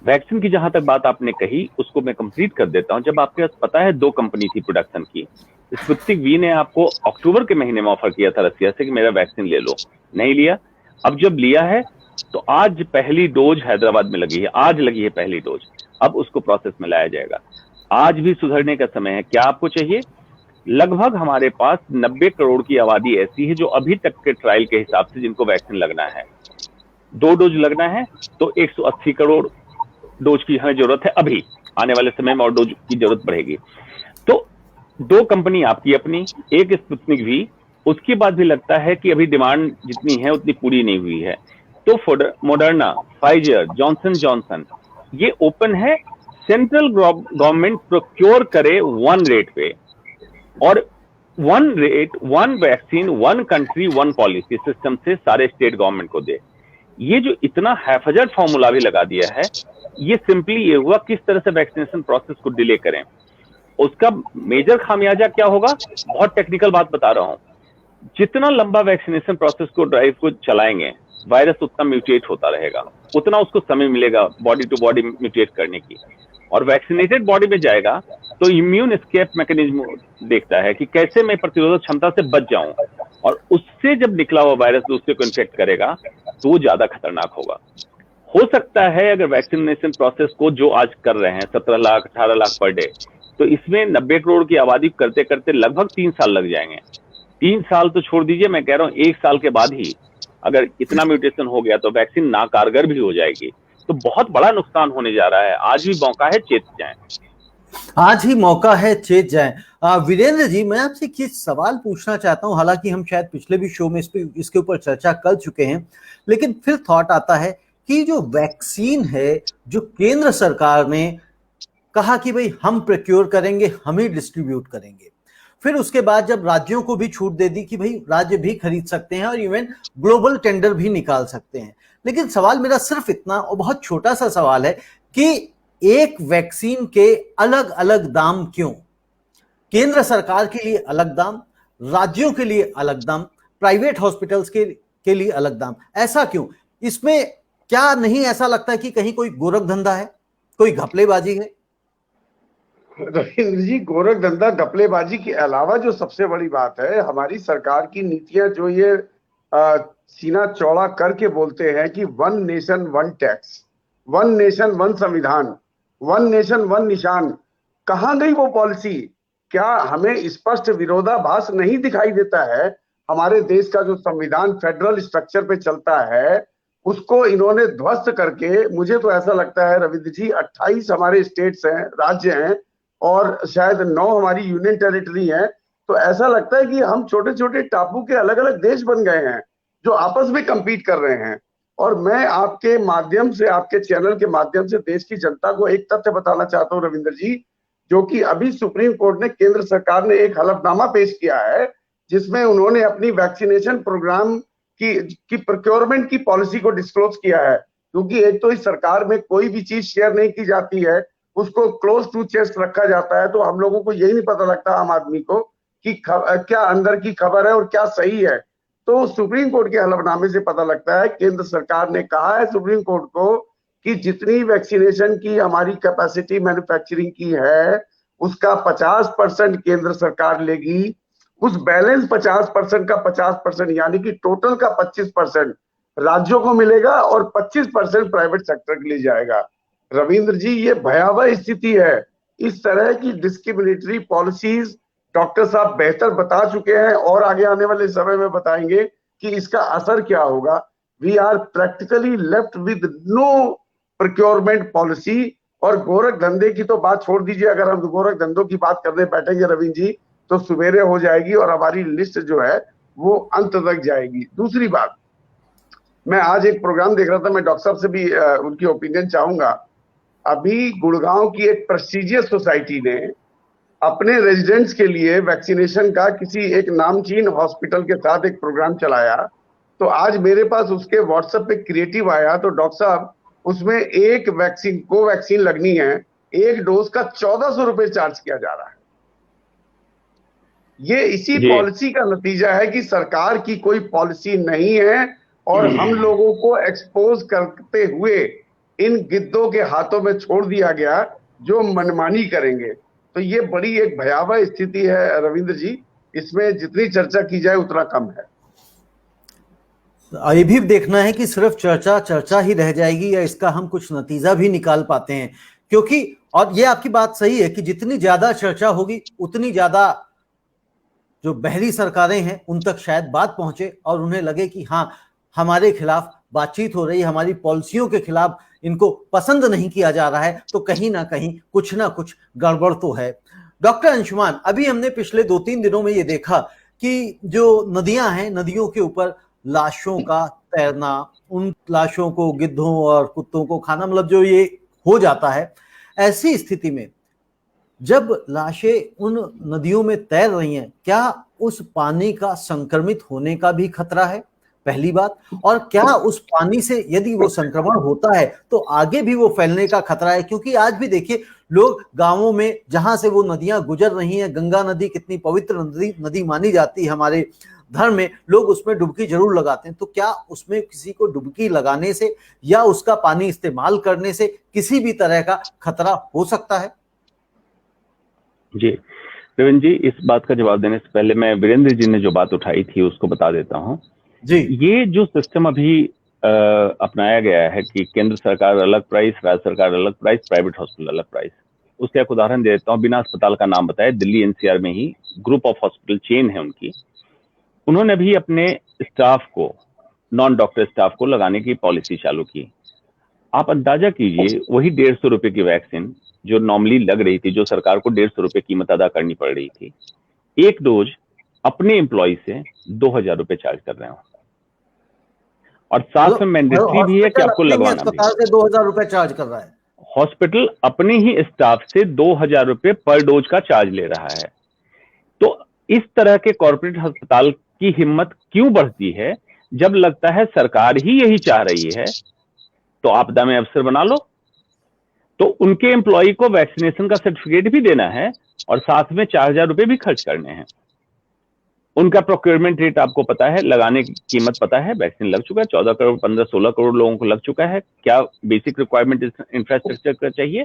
वैक्सीन की जहां तक बात आपने कही, उसको मैं कंप्लीट कर देता हूं। जब आपके पास पता है 2 कंपनी थी प्रोडक्शन की, स्पुतनिक वी ने आपको अक्टूबर के महीने में ऑफर किया था रसिया से कि मेरा वैक्सीन ले लो, नहीं लिया। अब जब लिया है तो आज पहली डोज हैदराबाद में लगी है, आज लगी है पहली डोज, अब उसको प्रोसेस में लाया जाएगा। आज भी सुधरने का समय है। क्या आपको चाहिए? लगभग हमारे पास 90 करोड़ की आबादी ऐसी है जो अभी तक के ट्रायल के हिसाब से जिनको वैक्सीन लगना है, 2 डोज लगना है, तो 180 करोड़ डोज की हमें जरूरत है। अभी आने वाले समय में और डोज की जरूरत बढ़ेगी। तो 2 कंपनी आपकी अपनी, एक स्पुतनिक वी, उसके बाद भी लगता है कि अभी डिमांड जितनी है उतनी पूरी नहीं हुई है, तो मॉडर्ना, फाइजर, जॉनसन जॉनसन, ये ओपन है। सेंट्रल गवर्नमेंट प्रोक्योर करे 1 रेट पे, और 1 rate 1 vaccine 1 country 1 policy system से सारे स्टेट गवर्नमेंट को दे। ये जो इतना हैफजर्ड फॉर्मूला भी लगा दिया है, ये सिंपली ये हुआ किस तरह से वैक्सीनेशन प्रोसेस को डिले करें। उसका मेजर खामियाजा क्या होगा? बहुत टेक्निकल बात बता रहा हूं। जितना लंबा वैक्सीनेशन प्रोसेस को ड्राइव को चलाएंगे, वायरस उतना म्यूटेट होता रहेगा, उतना उसको समय मिलेगा बॉडी टू बॉडी म्यूटेट करने की, और वैक्सीनेटेड बॉडी में जाएगा तो इम्यून एस्केप मैकेनिज्म देखता है कि कैसे मैं प्रतिरोधक क्षमता से बच जाऊं, और उससे जब निकला हुआ वायरस दूसरे को इन्फेक्ट करेगा तो वो ज्यादा खतरनाक होगा। हो सकता है अगर वैक्सीनेशन प्रोसेस को जो आज कर रहे हैं 17 लाख 18 लाख पर डे, तो इसमें 90 करोड़ की आबादी करते करते लगभग 3 साल लग जाएंगे। 3 साल तो छोड़ दीजिए, मैं कह रहा हूं 1 साल के बाद ही अगर इतना म्यूटेशन हो गया तो वैक्सीन नाकारगर भी हो जाएगी। तो बहुत बड़ा नुकसान होने जा रहा है। आज भी मौका है, चेत जाएं। आज ही मौका है, चेत जाएं। वीरेंद्र जी, मैं आपसे कुछ सवाल पूछना चाहता हूं। हालांकि हम शायद पिछले भी शो में इसके ऊपर चर्चा कर चुके हैं, लेकिन फिर थॉट आता है कि जो वैक्सीन है, जो केंद्र सरकार ने कहा कि भाई हम प्रोक्योर करेंगे, हम ही डिस्ट्रीब्यूट करेंगे, फिर उसके बाद जब राज्यों को भी छूट दे दी कि भाई राज्य भी खरीद सकते हैं और इवन ग्लोबल टेंडर भी निकाल सकते हैं। लेकिन सवाल मेरा सिर्फ इतना, और बहुत छोटा सा सवाल है, कि एक वैक्सीन के अलग अलग दाम क्यों? केंद्र सरकार के लिए अलग दाम, राज्यों के लिए अलग दाम, प्राइवेट हॉस्पिटल्स के लिए अलग दाम, ऐसा क्यों? इसमें क्या नहीं ऐसा लगता है कि कहीं कोई गोरख धंधा है, कोई घपलेबाजी है? रविंद्र जी, गोरख धंधा घपलेबाजी के अलावा जो सबसे बड़ी बात है, हमारी सरकार की नीतियां जो ये सीना चौड़ा करके बोलते हैं कि 1 नेशन 1 टैक्स, 1 नेशन 1 संविधान, 1 नेशन 1 निशान, कहां गई वो पॉलिसी? क्या हमें स्पष्ट विरोधाभास नहीं दिखाई देता है? हमारे देश का जो संविधान फेडरल स्ट्रक्चर पे चलता है उसको इन्होंने ध्वस्त करके, मुझे तो ऐसा लगता है रविंद्र जी, 28 हमारे स्टेट्स हैं, राज्य हैं, और शायद 9 हमारी यूनियन टेरिटरी है। तो ऐसा लगता है कि हम छोटे छोटे टापू के अलग अलग देश बन गए हैं जो आपस में compete कर रहे हैं। और मैं आपके माध्यम से, आपके चैनल के माध्यम से देश की जनता को एक तथ्य बताना चाहता हूं रविंद्र जी, जो कि अभी सुप्रीम कोर्ट ने, केंद्र सरकार ने एक हलफनामा पेश किया है जिसमें उन्होंने अपनी वैक्सीनेशन प्रोग्राम की प्रोक्योरमेंट की पॉलिसी को डिस्क्लोज किया है। क्योंकि एक तो इस सरकार में कोई भी चीज शेयर नहीं की जाती है, उसको क्लोज टू चेस्ट रखा जाता है, तो हम लोगों को यही नहीं पता लगता, आम आदमी को, कि क्या अंदर की खबर है और क्या सही है। तो सुप्रीम कोर्ट के हलफनामे से पता लगता है, केंद्र सरकार ने कहा है सुप्रीम कोर्ट को कि जितनी वैक्सीनेशन की हमारी कैपेसिटी मैन्युफैक्चरिंग की है उसका 50% केंद्र सरकार लेगी, उस बैलेंस 50% का 50% यानी कि टोटल का 25% राज्यों को मिलेगा और 25% प्राइवेट सेक्टर के लिए जाएगा। रविंद्र जी, ये भयावह स्थिति है। इस तरह की डिस्क्रिमिनेटरी पॉलिसीज डॉक्टर साहब बेहतर बता चुके हैं और आगे आने वाले समय में बताएंगे कि इसका असर क्या होगा। We are practically left with no procurement policy. और गोरख धंधे की तो बात छोड़ दीजिए, अगर हम गोरख धंधों की बात करने बैठेंगे रविंद्र जी तो सुबेरे हो जाएगी और हमारी लिस्ट जो है वो अंत तक जाएगी। दूसरी बात, मैं आज एक प्रोग्राम देख रहा था, मैं डॉक्टर साहब से भी उनकी ओपिनियन चाहूंगा। अभी गुड़गांव की एक प्रेस्टिजियस सोसाइटी ने अपने रेजिडेंट्स के लिए वैक्सीनेशन का किसी एक नामचीन हॉस्पिटल के साथ एक प्रोग्राम चलाया। तो आज मेरे पास उसके व्हाट्सएप पे क्रिएटिव आया, तो डॉक्टर साहब उसमें एक वैक्सीन, कोवैक्सीन लगनी है, एक डोज का 1400 रुपए चार्ज किया जा रहा है। ये इसी पॉलिसी का नतीजा है कि सरकार की कोई पॉलिसी नहीं है और हम लोगों को एक्सपोज करते हुए इन गिद्धों के हाथों में छोड़ दिया गया जो मनमानी करेंगे। तो ये बड़ी एक भयावह स्थिति है रविंद्र जी, इसमें जितनी चर्चा की जाए उतना कम है। ये भी देखना है कि सिर्फ चर्चा ही रह जाएगी या इसका हम कुछ नतीजा भी निकाल पाते हैं। क्योंकि, और ये आपकी बात सही है कि जितनी ज्यादा चर्चा होगी उतनी ज्यादा जो बहरी सरकारें हैं उन तक शायद बात पहुंचे और उन्हें लगे कि हाँ, हमारे खिलाफ बातचीत हो रही है, हमारी पॉलिसियों के खिलाफ इनको पसंद नहीं किया जा रहा है, तो कहीं ना कुछ गड़बड़ तो है। डॉक्टर अंशुमान, अभी हमने पिछले 2-3 दिनों में ये देखा कि जो नदियां हैं, नदियों के ऊपर लाशों का तैरना, उन लाशों को गिद्धों और कुत्तों को खाना, मतलब जो ये हो जाता है, ऐसी स्थिति में जब लाशें उन नदियों में तैर रही हैं, क्या उस पानी का संक्रमित होने का भी खतरा है? पहली बात। और क्या उस पानी से यदि वो संक्रमण होता है तो आगे भी वो फैलने का खतरा है? क्योंकि आज भी देखिए, लोग गांवों में जहां से वो नदियां गुजर रही हैं, गंगा नदी कितनी पवित्र नदी मानी जाती है हमारे धर्म में, लोग उसमें डुबकी जरूर लगाते हैं। तो क्या उसमें किसी को डुबकी लगाने से या उसका पानी इस्तेमाल करने से किसी भी तरह का खतरा हो सकता है? जी रविंद्र जी, इस बात का जवाब देने से पहले मैं वीरेंद्र जी ने जो बात उठाई थी उसको बता देता हूं जी। ये जो सिस्टम अभी अपनाया गया है कि केंद्र सरकार अलग प्राइस, राज्य सरकार अलग प्राइस, प्राइवेट हॉस्पिटल अलग प्राइस, उसका एक उदाहरण दे देता हूं, बिना अस्पताल का नाम बताए। दिल्ली एनसीआर में ही ग्रुप ऑफ हॉस्पिटल चेन है उनकी, उन्होंने भी अपने स्टाफ को, नॉन डॉक्टर स्टाफ को लगाने की पॉलिसी चालू की। आप अंदाजा कीजिए, वही 150 रुपए की वैक्सीन जो नॉर्मली लग रही थी, जो सरकार को 150 रुपए कीमत अदा करनी पड़ रही थी, एक डोज अपने एम्प्लॉय से 2000 रुपए चार्ज कर रहे हो। और साथ में मैंडेटरी भी है कि आपको लगवाना भी। अस्पताल से 2000 रुपए चार्ज कर रहा है, हॉस्पिटल अपने ही स्टाफ से 2000 रुपए पर डोज का चार्ज ले रहा है। तो इस तरह के कॉर्पोरेट अस्पताल की हिम्मत क्यों बढ़ती है? जब लगता है सरकार ही यही चाह रही है तो आपदा में अफसर बना लो। तो उनके एम्प्लॉय को वैक्सीनेशन का सर्टिफिकेट भी देना है और साथ में 4000 रुपए भी खर्च करने हैं। उनका प्रोक्योरमेंट रेट आपको पता है, लगाने की कीमत पता है, वैक्सीन लग चुका है, 14 करोड़ 15-16 करोड़ लोगों को लग चुका है। क्या बेसिक रिक्वायरमेंट इंफ्रास्ट्रक्चर का चाहिए?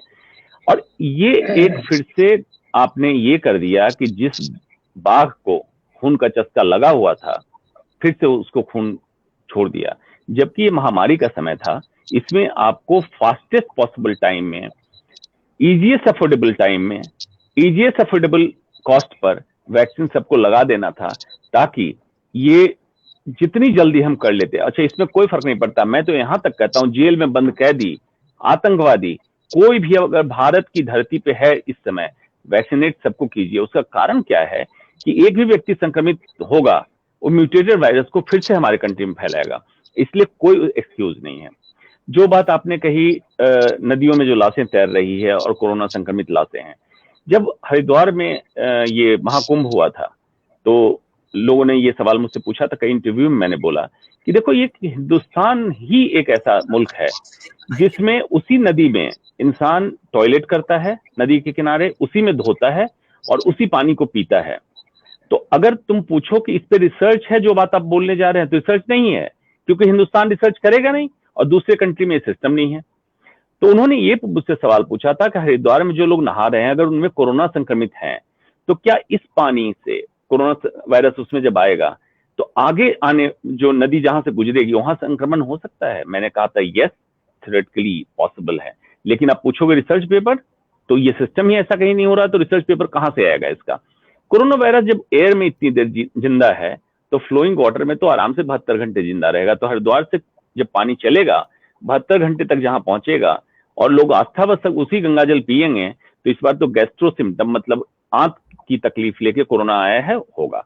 और ये एक फिर से आपने ये कर दिया कि जिस बाघ को खून का चस्का लगा हुआ था, फिर से उसको खून छोड़ दिया। जबकि ये महामारी का समय था, इसमें आपको फास्टेस्ट पॉसिबल टाइम में, इजीएस्ट अफोर्डेबल टाइम में, easiest affordable cost per vaccine सबको लगा देना था, ताकि ये जितनी जल्दी हम कर लेते। अच्छा, इसमें कोई फर्क नहीं पड़ता, मैं तो यहां तक कहता हूं जेल में बंद कैदी, आतंकवादी, कोई भी अगर भारत की धरती पे है इस समय, वैक्सीनेट सबको कीजिए। उसका कारण क्या है कि एक भी व्यक्ति संक्रमित होगा, वो म्यूटेटेड वायरस को फिर से हमारे कंट्री में फैलाएगा, इसलिए कोई एक्सक्यूज नहीं है। जो बात आपने कही नदियों में जो लाशें तैर रही है और कोरोना संक्रमित लाशें हैं, जब हरिद्वार में ये महाकुंभ हुआ था तो लोगों ने ये सवाल मुझसे पूछा था, कई इंटरव्यू में मैंने बोला कि देखो ये हिंदुस्तान ही एक ऐसा मुल्क है जिसमें उसी नदी में इंसान टॉयलेट करता है, नदी के किनारे उसी में धोता है और उसी पानी को पीता है। तो अगर तुम पूछो कि इस पे रिसर्च है जो बात आप बोलने जा रहे हैं, तो रिसर्च नहीं है, क्योंकि हिंदुस्तान रिसर्च करेगा नहीं और दूसरे कंट्री में सिस्टम नहीं है। तो उन्होंने ये मुझसे सवाल पूछा था कि हरिद्वार में जो लोग नहा रहे हैं, अगर उनमें कोरोना संक्रमित हैं, तो क्या इस पानी से कोरोना वायरस उसमें जब आएगा तो आगे आने जो नदी जहां से गुजरेगी वहां संक्रमण हो सकता है? मैंने कहा था यस, थ्योरेटिकली पॉसिबल है, लेकिन आप पूछोगे रिसर्च पेपर, तो ये सिस्टम ही ऐसा कहीं नहीं हो रहा, तो रिसर्च पेपर कहां से आएगा इसका? कोरोना वायरस जब एयर में इतनी देर जिंदा है, तो फ्लोइंग वाटर में तो आराम से 72 घंटे जिंदा रहेगा। तो हरिद्वार से जब पानी चलेगा 72 घंटे तक जहां पहुंचेगा और लोग आस्थावश उसी गंगाजल पिएंगे, तो इस बार तो गैस्ट्रो सिम्टम मतलब आंत की तकलीफ लेके कोरोना आया है होगा।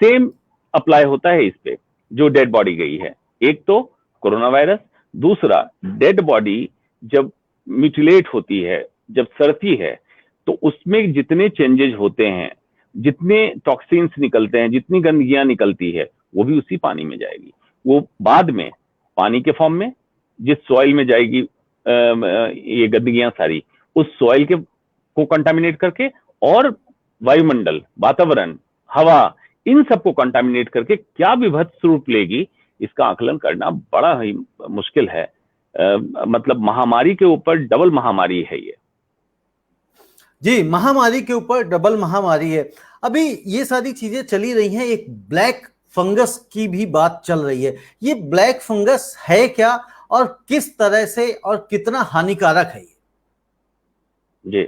सेम अप्लाई होता है इस पे जो डेड बॉडी गई है। एक तो कोरोना वायरस, दूसरा डेड बॉडी जब म्यूटिलेट होती है, जब सड़ती है, तो उसमें जितने चेंजेस होते हैं, जितने टॉक्सिन्स निकलते हैं, जितनी गंदगियां निकलती है, वो भी उसी पानी में जाएगी। वो बाद में पानी के फॉर्म में जिस सॉइल में जाएगी ये गंदगियां सारी, उस सॉइल के को कंटामिनेट करके और वायुमंडल, वातावरण, हवा, इन सबको कंटामिनेट करके क्या विभत्स रूप लेगी, इसका आकलन करना बड़ा ही मुश्किल है। मतलब महामारी के ऊपर डबल महामारी है ये। जी, महामारी के ऊपर डबल महामारी है। अभी ये सारी चीजें चली रही हैं, एक ब्लैक फंगस की भी बात चल रही है। ये ब्लैक फंगस है क्या और किस तरह से और कितना हानिकारक है ये? जी,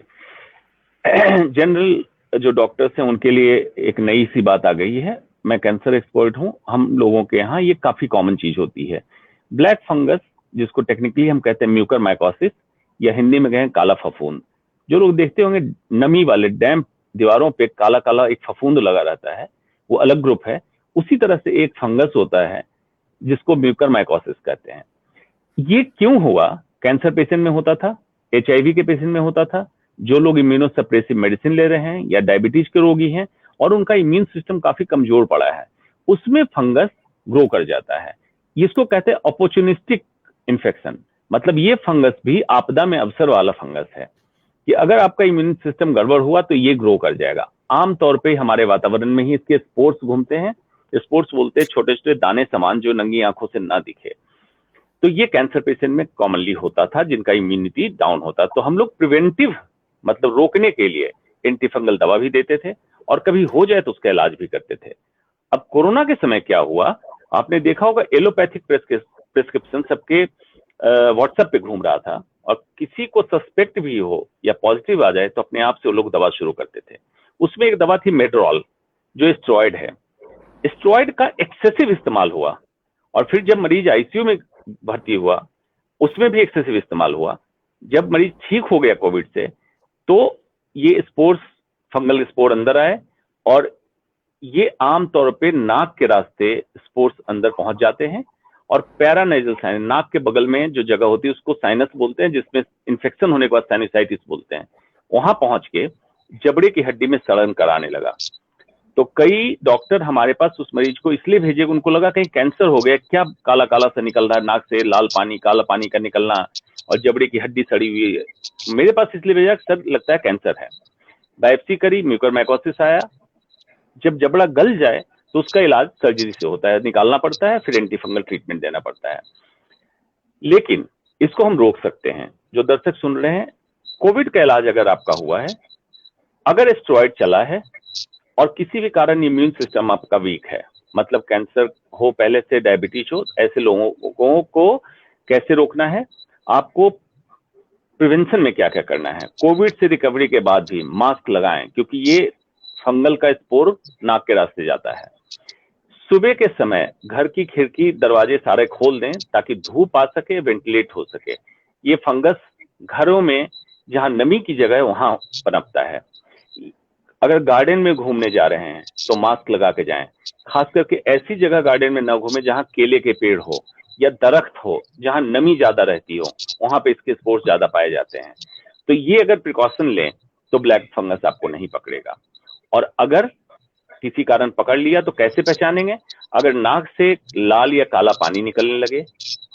जनरल जो डॉक्टर्स हैं उनके लिए एक नई सी बात आ गई है। मैं कैंसर एक्सपर्ट हूं, हम लोगों के यहाँ ये काफी कॉमन चीज होती है। ब्लैक फंगस, जिसको टेक्निकली हम कहते हैं म्यूकर माइकोसिस या हिंदी में कहें काला फफूंद। जो लोग देखते होंगे नमी वाले डैम्प दीवारों पे काला काला एक फफूंद लगा रहता है, वो अलग ग्रुप है। उसी तरह से एक फंगस होता है जिसको म्यूकर माइकोसिस कहते हैं। ये क्यों हुआ? कैंसर पेशेंट में होता था, HIV के पेशेंट में होता था, जो लोग इम्यूनोसप्रेसिव मेडिसिन ले रहे हैं या डायबिटीज के रोगी हैं और उनका इम्यून सिस्टम काफी कमजोर पड़ा है, उसमें फंगस ग्रो कर जाता है। इसको कहते हैं अपॉर्चुनिस्टिक इन्फेक्शन। मतलब ये फंगस भी आपदा में अवसर वाला फंगस है कि अगर आपका इम्यून सिस्टम गड़बड़ हुआ तो ये ग्रो कर जाएगा। आमतौर पर हमारे वातावरण में ही इसके स्पोर्स घूमते हैं। स्पोर्स बोलते हैं छोटे छोटे दाने समान जो नंगी आंखों से ना दिखे। तो ये कैंसर पेशेंट में कॉमनली होता था जिनका इम्यूनिटी डाउन होता। तो हम लोग प्रिवेंटिव मतलब रोकने के लिए एंटीफंगल दवा भी देते थे और कभी हो जाए तो उसका इलाज भी करते थे। अब कोरोना के समय क्या हुआ, आपने देखा होगा एलोपैथिक प्रिस्क्रिप्शन सबके व्हाट्सएप पे घूम रहा था और किसी को सस्पेक्ट भी हो या पॉजिटिव आ जाए तो अपने आप से वो लोग दवा शुरू करते थे। उसमें एक दवा थी मेड्रोल, जो स्टेरॉइड है। स्टेरॉइड का एक्सेसिव इस्तेमाल हुआ और फिर जब मरीज आईसीयू में भर्ती हुआ उसमें भी एक्सेसिव इस्तेमाल हुआ। जब मरीज ठीक हो गया कोविड से तो ये स्पोर्स, फंगल स्पोर अंदर आए और ये आमतौर पे नाक के रास्ते स्पोर्स अंदर पहुंच जाते हैं और पैरानेजल साइनस, नाक के बगल में जो जगह होती है उसको साइनस बोलते हैं, जिसमें इन्फेक्शन होने के बाद साइनसाइटिस बोलते हैं, वहां पहुंच के जबड़े की हड्डी में सड़न कराने लगा। तो कई डॉक्टर हमारे पास उस मरीज को इसलिए भेजे, उनको लगा कहीं कैंसर हो गया क्या, काला काला सा निकल रहा है नाक से, लाल पानी काला पानी का निकलना और जबड़े की हड्डी सड़ी हुई है। मेरे पास इसलिए भेजा सर लगता है कैंसर है। बायोप्सी करी, म्यूकर माइकोसिस आया। जब जबड़ा गल जाए तो उसका इलाज सर्जरी से होता है, निकालना पड़ता है, फिर एंटीफंगल ट्रीटमेंट देना पड़ता है। लेकिन इसको हम रोक सकते हैं। जो दर्शक सुन रहे हैं, कोविड का इलाज अगर आपका हुआ है, अगर स्टेरॉइड चला है और किसी भी कारण इम्यून सिस्टम आपका वीक है, मतलब कैंसर हो पहले से, डायबिटीज हो, ऐसे लोगों को कैसे रोकना है? आपको प्रिवेंशन में क्या क्या करना है? कोविड से रिकवरी के बाद भी मास्क लगाएं, क्योंकि ये फंगल का स्पोर नाक के रास्ते जाता है। सुबह के समय घर की खिड़की दरवाजे सारे खोल दें ताकि धूप आ सके, वेंटिलेट हो सके। ये फंगस घरों में जहां नमी की जगह है वहां पनपता है। अगर गार्डन में घूमने जा रहे हैं तो मास्क लगा के जाएं। खास करके ऐसी जगह गार्डन में न घूमें जहां केले के पेड़ हो या दरख्त हो, जहां नमी ज्यादा रहती हो, वहां पे इसके स्पोर्स ज्यादा पाए जाते हैं। तो ये अगर प्रिकॉशन लें तो ब्लैक फंगस आपको नहीं पकड़ेगा। और अगर किसी कारण पकड़ लिया तो कैसे पहचानेंगे? अगर नाक से लाल या काला पानी निकलने लगे,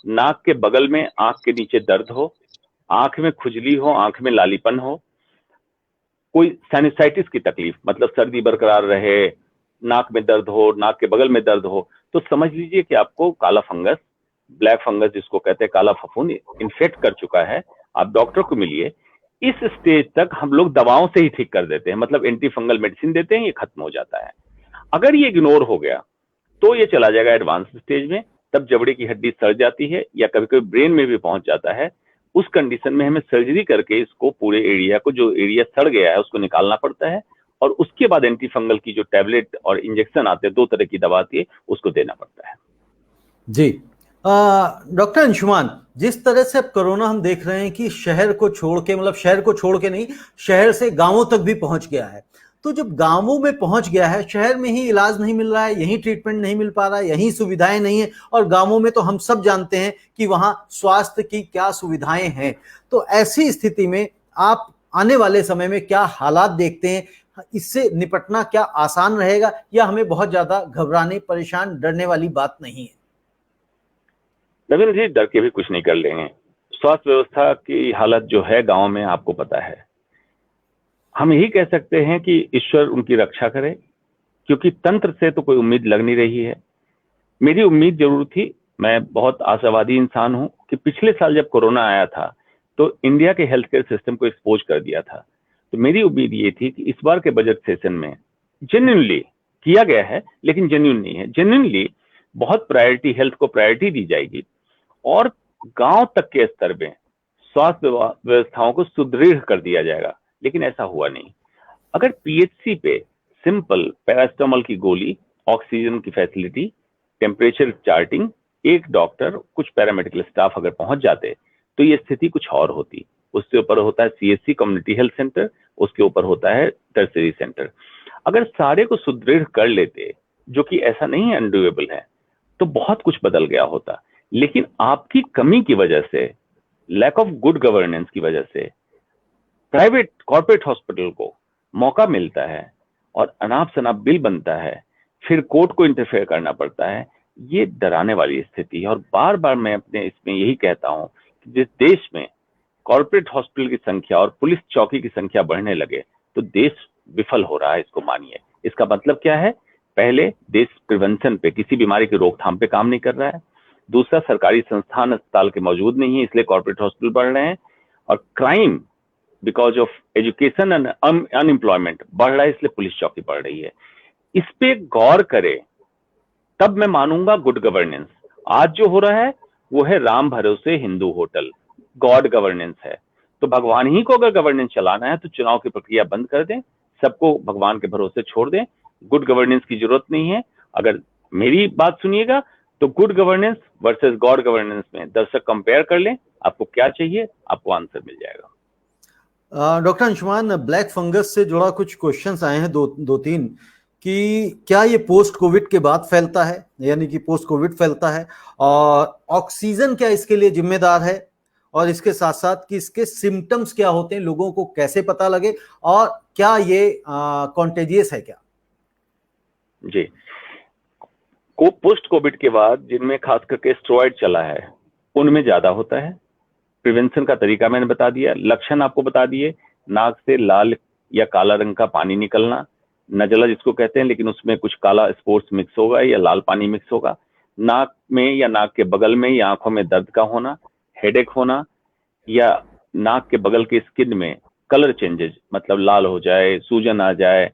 नाक के बगल में आंख के नीचे दर्द हो, आंख में खुजली हो, आंख में लालीपन हो, कोई साइनसाइटिस की तकलीफ मतलब सर्दी बरकरार रहे, नाक में दर्द हो, नाक के बगल में दर्द हो, तो समझ लीजिए कि आपको काला फंगस, ब्लैक फंगस जिसको कहते हैं काला फफूंद, इन्फेक्ट कर चुका है। आप डॉक्टर को मिलिए। इस स्टेज तक हम लोग दवाओं से ही ठीक कर देते हैं, मतलब एंटी फंगल मेडिसिन देते हैं, ये खत्म हो जाता है। अगर ये इग्नोर हो गया तो ये चला जाएगा एडवांस स्टेज में, तब जबड़े की हड्डी सड़ जाती है या कभी कभी ब्रेन में भी पहुंच जाता है। उस कंडीशन में हमें सर्जरी करके इसको पूरे एरिया को, जो एरिया सड़ गया है उसको निकालना पड़ता है, और उसके बाद एंटी फंगल की जो टैबलेट और इंजेक्शन आते हैं, 2 तरह की दवा आती है, उसको देना पड़ता है। जी डॉक्टर अंशुमान, जिस तरह से अब कोरोना हम देख रहे हैं कि शहर को छोड़ के, मतलब शहर को छोड़ के नहीं, शहर से गांवों तक भी पहुंच गया है। तो जब गांवों में पहुंच गया है, शहर में ही इलाज नहीं मिल रहा है, यहीं ट्रीटमेंट नहीं मिल पा रहा है, यहीं सुविधाएं नहीं है, और गांवों में तो हम सब जानते हैं कि वहां स्वास्थ्य की क्या सुविधाएं हैं। तो ऐसी स्थिति में आप आने वाले समय में क्या हालात देखते हैं? इससे निपटना क्या आसान रहेगा या हमें बहुत ज्यादा घबराने, परेशान, डरने वाली बात नहीं है? रविंद्र जी, डर के भी कुछ नहीं कर लेंगे। स्वास्थ्य व्यवस्था की हालत जो है गांव में आपको पता है। हम यही कह सकते हैं कि ईश्वर उनकी रक्षा करे, क्योंकि तंत्र से तो कोई उम्मीद लग नहीं रही है। मेरी उम्मीद जरूर थी, मैं बहुत आशावादी इंसान हूं, कि पिछले साल जब कोरोना आया था तो इंडिया के हेल्थ केयर सिस्टम को एक्सपोज कर दिया था। तो मेरी उम्मीद ये थी कि इस बार के बजट सेशन में जेन्युइनली किया गया है, लेकिन जेन्युइन नहीं है, जेन्युइनली बहुत प्रायोरिटी, हेल्थ को प्रायोरिटी दी जाएगी और गांव तक के स्तर में स्वास्थ्य व्यवस्थाओं को सुदृढ़ कर दिया जाएगा। लेकिन ऐसा हुआ नहीं। अगर पीएचसी पे सिंपल पैरास्टामोल की गोली, ऑक्सीजन की फैसिलिटी, टेम्परेचर चार्टिंग, एक डॉक्टर, कुछ पैरामेडिकल स्टाफ अगर पहुंच जाते तो ये स्थिति कुछ और होती। उसके ऊपर होता है सीएचसी, कम्युनिटी हेल्थ सेंटर, उसके ऊपर होता है टर्शरी सेंटर। अगर सारे को सुदृढ़ कर लेते, जो कि ऐसा नहीं है, अनडूएबल है, तो बहुत कुछ बदल गया होता। लेकिन आपकी कमी की वजह से, लैक ऑफ गुड गवर्नेंस की वजह से प्राइवेट कॉर्पोरेट हॉस्पिटल को मौका मिलता है और अनाप शनाप बिल बनता है, फिर कोर्ट को इंटरफेयर करना पड़ता है। ये डराने वाली स्थिति है। और बार बार मैं अपने इसमें यही कहता हूं कि जिस देश में कॉर्पोरेट हॉस्पिटल की संख्या और पुलिस चौकी की संख्या बढ़ने लगे तो देश विफल हो रहा है, इसको मानिए। इसका मतलब क्या है? पहले, देश प्रिवेंशन पे, किसी बीमारी की रोकथाम पे काम नहीं कर रहा है। दूसरा, सरकारी संस्थान अस्पताल के मौजूद नहीं है, इसलिए कॉर्पोरेट हॉस्पिटल बढ़ रहे हैं। और crime because of education and unemployment बढ़ रहा है, इसलिए पुलिस चौकी बढ़ रही है। इस पे गौर करे तब मैं मानूंगा गुड गवर्नेंस। आज जो हो रहा है वो है राम भरोसे हिंदू होटल, गॉड गवर्नेंस है। तो भगवान ही को अगर गवर्नेंस चलाना है तो चुनाव की प्रक्रिया बंद कर दें, सबको भगवान के भरोसे छोड़ दें। गुड गवर्नेंस की जरूरत नहीं है। अगर मेरी बात सुनिएगा तो good governance versus God governance में दर्शक कंपेयर कर लें, आपको क्या चाहिए, आपको आंसर मिल जाएगा। डॉक्टर अंशुमान, ब्लैक फंगस से जुड़ा कुछ क्वेश्चंस आए हैं, दो तीन, कि क्या ये पोस्ट कोविड के बाद फैलता है, यानी कि पोस्ट कोविड फैलता है, और ऑक्सीजन क्या इसके लिए जिम्मेदार है, और इसके साथ साथ कि इसके सिम्टम्स क्या होते हैं, लोगों को कैसे पता लगे, और क्या ये कॉन्टेजियस है क्या? जी, पोस्ट कोविड के बाद जिनमें खास करके स्टेरॉइड चला है उनमें ज्यादा होता है। प्रिवेंशन का तरीका मैंने बता दिया, लक्षण आपको बता दिए। नाक से लाल या काला रंग का पानी निकलना, नजला जिसको कहते हैं, लेकिन उसमें कुछ काला स्पोर्ट्स मिक्स होगा या लाल पानी मिक्स होगा। नाक में या नाक के बगल में या आंखों में दर्द का होना, हेडेक होना, या नाक के बगल के स्किन में कलर चेंजेस, मतलब लाल हो जाए, सूजन आ जाए,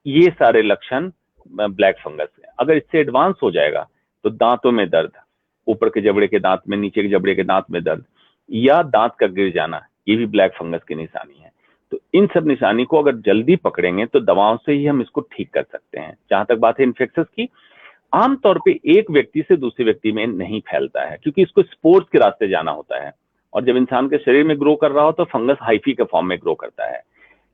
ये सारे लक्षण ब्लैक फंगस है। अगर इससे एडवांस हो जाएगा तो दांतों में दर्द, ऊपर के जबड़े के दांत में, नीचे के जबड़े के दांत में दर्द, या दांत का गिर जाना, ये भी ब्लैक फंगस की निशानी है। तो इन सब निशानी को अगर जल्दी पकड़ेंगे तो दवाओं से ही हम इसको ठीक कर सकते हैं। जहां तक बात है इन्फेक्शंस की, आमतौर पे एक व्यक्ति से दूसरे व्यक्ति में नहीं फैलता है, क्योंकि इसको स्पोर्स के रास्ते जाना होता है, और जब इंसान के शरीर में ग्रो कर रहा हो तो फंगस हाइफी के फॉर्म में ग्रो करता है।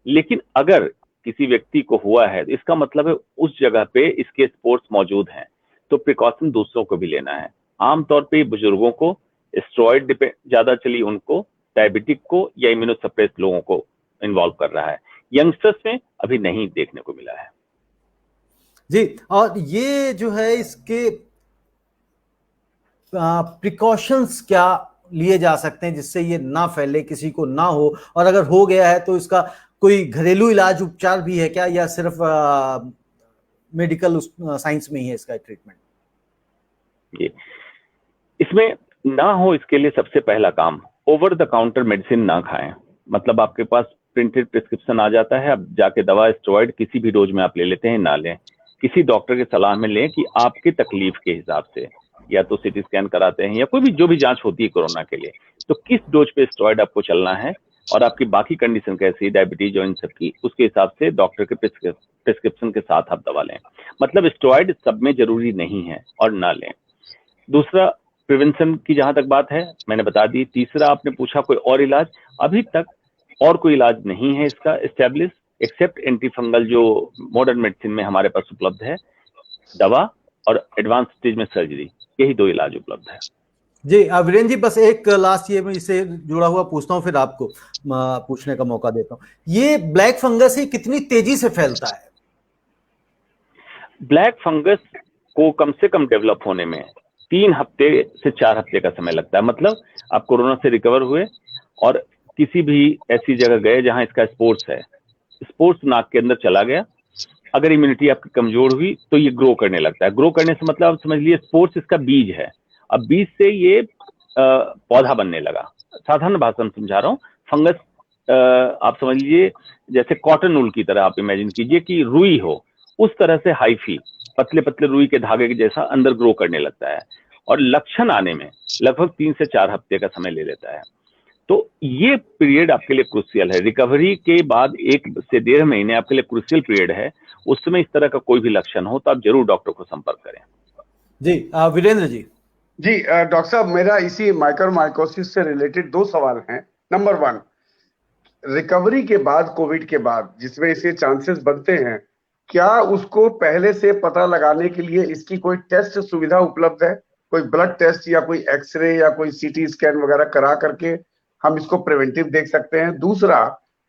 लेकिन अगर किसी व्यक्ति को हुआ है तो इसका मतलब है उस जगह पे इसके स्पोर्स मौजूद हैं, तो प्रिकॉशन दूसरों को भी लेना है। आमतौर पे बुजुर्गों को स्टेरॉइड ज्यादा चली, उनको, डायबिटिक को या इम्यूनोसप्रेस लोगों को इन्वॉल्व कर रहा है। यंगस्टर्स में अभी नहीं देखने को मिला है जी। और ये जो है इसके प्रिकॉशंस क्या लिए जा सकते हैं जिससे ये ना फैले, किसी को ना हो, और अगर हो गया है तो इसका कोई घरेलू इलाज उपचार भी है क्या, या सिर्फ मेडिकल साइंस में ही है इसका ट्रीटमेंट? ये इसमें ना हो, इसके लिए सबसे पहला काम, ओवर द काउंटर मेडिसिन ना खाएं। मतलब आपके पास प्रिंटेड प्रिस्क्रिप्शन आ जाता है, अब जाके दवा स्टेरॉइड किसी भी डोज में आप ले लेते हैं, ना लें। किसी डॉक्टर की सलाह में लें कि आपकी तकलीफ के हिसाब से, या तो सीटी स्कैन कराते हैं या कोई भी जो भी जांच होती है कोरोना के लिए, तो किस डोज पे स्टेरॉइड आपको चलना है और आपकी बाकी कंडीशन कैसी है, डायबिटीज और इन सब की, उसके हिसाब से डॉक्टर के प्रिस्क्रिप्शन के साथ आप दवा लें। मतलब स्टेरॉइड सब में जरूरी नहीं है और ना लें। दूसरा, प्रिवेंशन की जहां तक बात है मैंने बता दी। तीसरा, आपने पूछा कोई और इलाज, अभी तक और कोई इलाज नहीं है इसका एस्टेब्लिश, एक्सेप्ट एंटी फंगल जो मॉडर्न मेडिसिन में हमारे पास उपलब्ध है, दवा और एडवांस स्टेज में सर्जरी, यही दो इलाज उपलब्ध है। जी वीरेंद्र जी, बस एक लास्ट ये मैं इससे जुड़ा हुआ पूछता हूँ, फिर आपको पूछने का मौका देता हूँ। ये ब्लैक फंगस ही कितनी तेजी से फैलता है? ब्लैक फंगस को कम से कम डेवलप होने में 3 हफ्ते से 4 हफ्ते का समय लगता है। मतलब आप कोरोना से रिकवर हुए और किसी भी ऐसी जगह गए जहां इसका स्पोर्ट्स है, स्पोर्ट्स नाक के अंदर चला गया, अगर इम्यूनिटी आपकी कमजोर हुई तो ये ग्रो करने लगता है। ग्रो करने से मतलब आप समझ लीजिए स्पोर्ट्स इसका बीज है, अब बीज से ये पौधा बनने लगा। साधारण भाषा में समझा रहा हूँ, फंगस आप समझ लीजिए जैसे कॉटन वूल की तरह, आप इमेजिन कीजिए कि रुई हो, उस तरह से हाइफी पतले पतले रुई के धागे के जैसा अंदर ग्रो करने लगता है, और लक्षण आने में लगभग 3 से 4 हफ्ते का समय ले लेता है। तो ये पीरियड आपके लिए क्रूशियल है। रिकवरी के बाद 1 से 1.5 महीने आपके लिए क्रूशियल पीरियड है। उस समय इस तरह का कोई भी लक्षण हो तो आप जरूर डॉक्टर को संपर्क करें। जी वीरेंद्र जी। जी डॉक्टर साहब, मेरा इसी माइक्रोमाइकोसिस से रिलेटेड 2 सवाल हैं। नंबर 1, रिकवरी के बाद, कोविड के बाद, जिसमें इसके चांसेस बनते हैं, क्या उसको पहले से पता लगाने के लिए इसकी कोई टेस्ट सुविधा उपलब्ध है? कोई ब्लड टेस्ट या कोई एक्सरे या कोई सीटी स्कैन वगैरह करा करके हम इसको प्रिवेंटिव देख सकते हैं? दूसरा,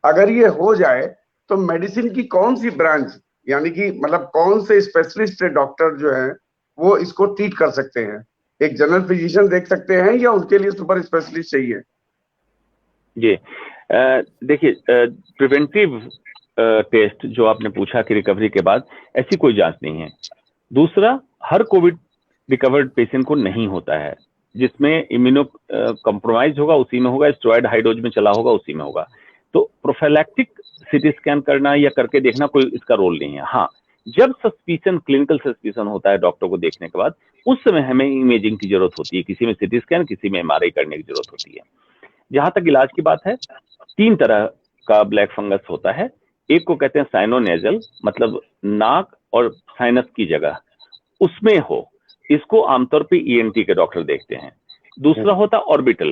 अगर ये हो जाए तो मेडिसिन की कौन सी ब्रांच, यानी कि मतलब कौन से स्पेशलिस्ट डॉक्टर जो है वो इसको ट्रीट कर सकते हैं? एक जनरल फिजिशियन देख सकते हैं या उनके लिए सुपर स्पेशलिस्ट चाहिए? जी देखिए, प्रिवेंटिव टेस्ट जो आपने पूछा कि रिकवरी के बाद, ऐसी कोई जांच नहीं है। दूसरा, हर कोविड रिकवर्ड पेशेंट को नहीं होता है, जिसमें इम्यूनो कॉम्प्रोमाइज होगा उसी में होगा, स्टेरॉइड हाई डोज में चला होगा उसी में होगा। तो प्रोफाइलैक्टिक सीटी स्कैन करना या करके देखना कोई इसका रोल नहीं है। हाँ, जब सस्पिशन, क्लिनिकल सस्पिशन होता है डॉक्टर को देखने के बाद, उस समय हमें इमेजिंग की जरूरत होती है, किसी में सीटी स्कैन, किसी में एमआरआई करने की जरूरत होती है। जहां तक इलाज की बात है, 3 तरह का ब्लैक फंगस होता है। एक को कहते हैं साइनोनेजल, मतलब नाक और साइनस की जगह उसमें हो, इसको आमतौर पे ईएनटी के डॉक्टर देखते हैं। दूसरा होता है ऑर्बिटल,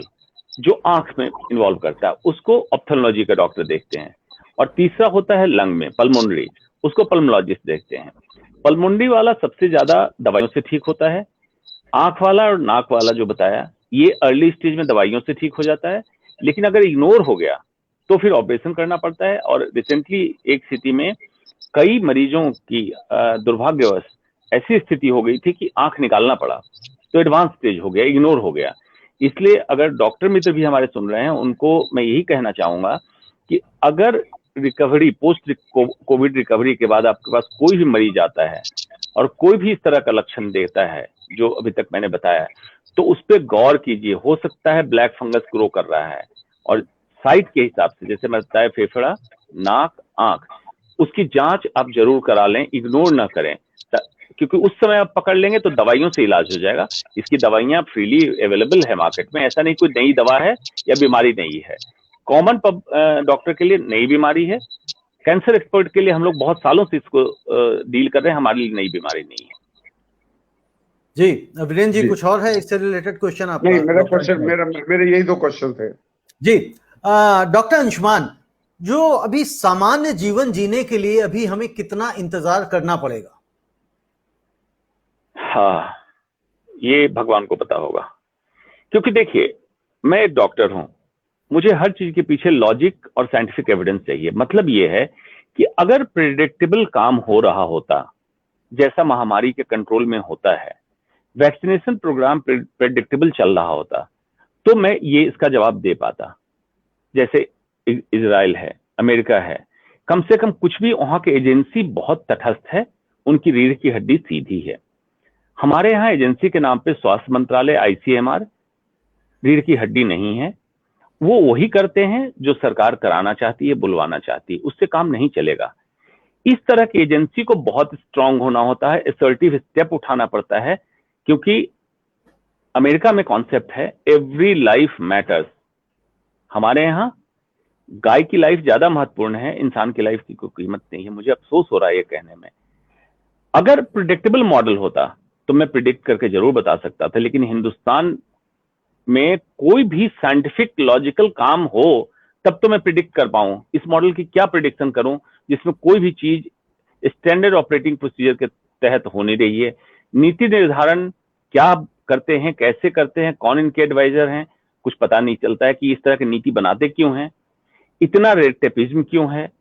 जो आंख में इन्वॉल्व करता है, उसको ऑप्थेल्मोलॉजी के डॉक्टर देखते हैं। और तीसरा होता है लंग में, पल्मोनरी, उसको पल्मोलॉजिस्ट देखते हैं। पल्मोनरी वाला सबसे ज्यादा दवाइयों से ठीक होता है। आंख वाला और नाक वाला जो बताया, ये अर्ली स्टेज में दवाइयों से ठीक हो जाता है, लेकिन अगर इग्नोर हो गया तो फिर ऑपरेशन करना पड़ता है। और रिसेंटली एक स्थिति में कई मरीजों की दुर्भाग्यवश ऐसी स्थिति हो गई थी कि आंख निकालना पड़ा, तो एडवांस स्टेज हो गया, इग्नोर हो गया। इसलिए अगर डॉक्टर मित्र भी हमारे सुन रहे हैं, उनको मैं यही कहना चाहूंगा कि अगर रिकवरी, पोस्ट कोविड रिकवरी के बाद आपके पास कोई भी मरीज आता है और कोई भी इस तरह का लक्षण देता है जो अभी तक मैंने बताया, तो उस पर गौर कीजिए। हो सकता है ब्लैक फंगस ग्रो कर रहा है, और साइट के हिसाब से, जैसे मैं बताया, फेफड़ा, नाक, आंख, उसकी जांच आप जरूर करा लें, इग्नोर ना करें, क्योंकि उस समय आप पकड़ लेंगे तो दवाइयों से इलाज हो जाएगा। इसकी दवाइयां फ्रीली अवेलेबल है मार्केट में, ऐसा नहीं कोई नई दवा है या बीमारी नहीं है। कॉमन डॉक्टर के लिए नई बीमारी है, कैंसर एक्सपर्ट के लिए हम लोग बहुत सालों से इसको डील कर रहे हैं, हमारे लिए नई बीमारी नहीं है। जी वीरेंद्र जी, जी। कुछ और है इससे रिलेटेड क्वेश्चन आपका? नहीं, मेरा डॉक्टर क्वेश्चन, अंशुमान। मेरे यही 2 क्वेश्चन थे। जी डॉक्टर अंशुमान, जो अभी सामान्य जीवन जीने के लिए अभी हमें कितना इंतजार करना पड़ेगा? हाँ, ये भगवान को पता होगा, क्योंकि देखिए मैं एक डॉक्टर हूं, मुझे हर चीज के पीछे लॉजिक और साइंटिफिक एविडेंस चाहिए। मतलब ये है कि अगर प्रिडिक्टेबल काम हो रहा होता, जैसा महामारी के कंट्रोल में होता है, वैक्सीनेशन प्रोग्राम प्रेडिक्टेबल चल रहा होता, तो मैं ये इसका जवाब दे पाता। जैसे इजराइल है, अमेरिका है, कम से कम कुछ भी वहां की एजेंसी बहुत तटस्थ है, उनकी रीढ़ की हड्डी सीधी है। हमारे यहाँ एजेंसी के नाम पे स्वास्थ्य मंत्रालय, आईसीएमआर, रीढ़ की हड्डी नहीं है। वो वही करते हैं जो सरकार कराना चाहती है, बुलवाना चाहती है, उससे काम नहीं चलेगा। इस तरह की एजेंसी को बहुत स्ट्रांग होना होता है, असर्टिव स्टेप उठाना पड़ता है, क्योंकि अमेरिका में कॉन्सेप्ट है एवरी लाइफ मैटर्स। हमारे यहाँ गाय की लाइफ ज्यादा महत्वपूर्ण है, इंसान की लाइफ की कोई कीमत नहीं है। मुझे अफसोस हो रहा है ये कहने में। अगर प्रिडिक्टेबल मॉडल होता तो मैं प्रिडिक्ट करके जरूर बता सकता था, लेकिन हिंदुस्तान में कोई भी साइंटिफिक लॉजिकल काम हो तब तो मैं प्रिडिक्ट कर पाऊं। इस मॉडल की क्या प्रिडिक्शन करूं जिसमें कोई भी चीज स्टैंडर्ड ऑपरेटिंग प्रोसीजर के तहत हो नहीं रही है। नीति निर्धारण क्या करते हैं, कैसे करते हैं, कौन इनके एडवाइजर हैं, कुछ पता नहीं चलता है कि इस तरह की नीति बनाते क्यों हैं, इतना रेड टेपिज्म क्यों है।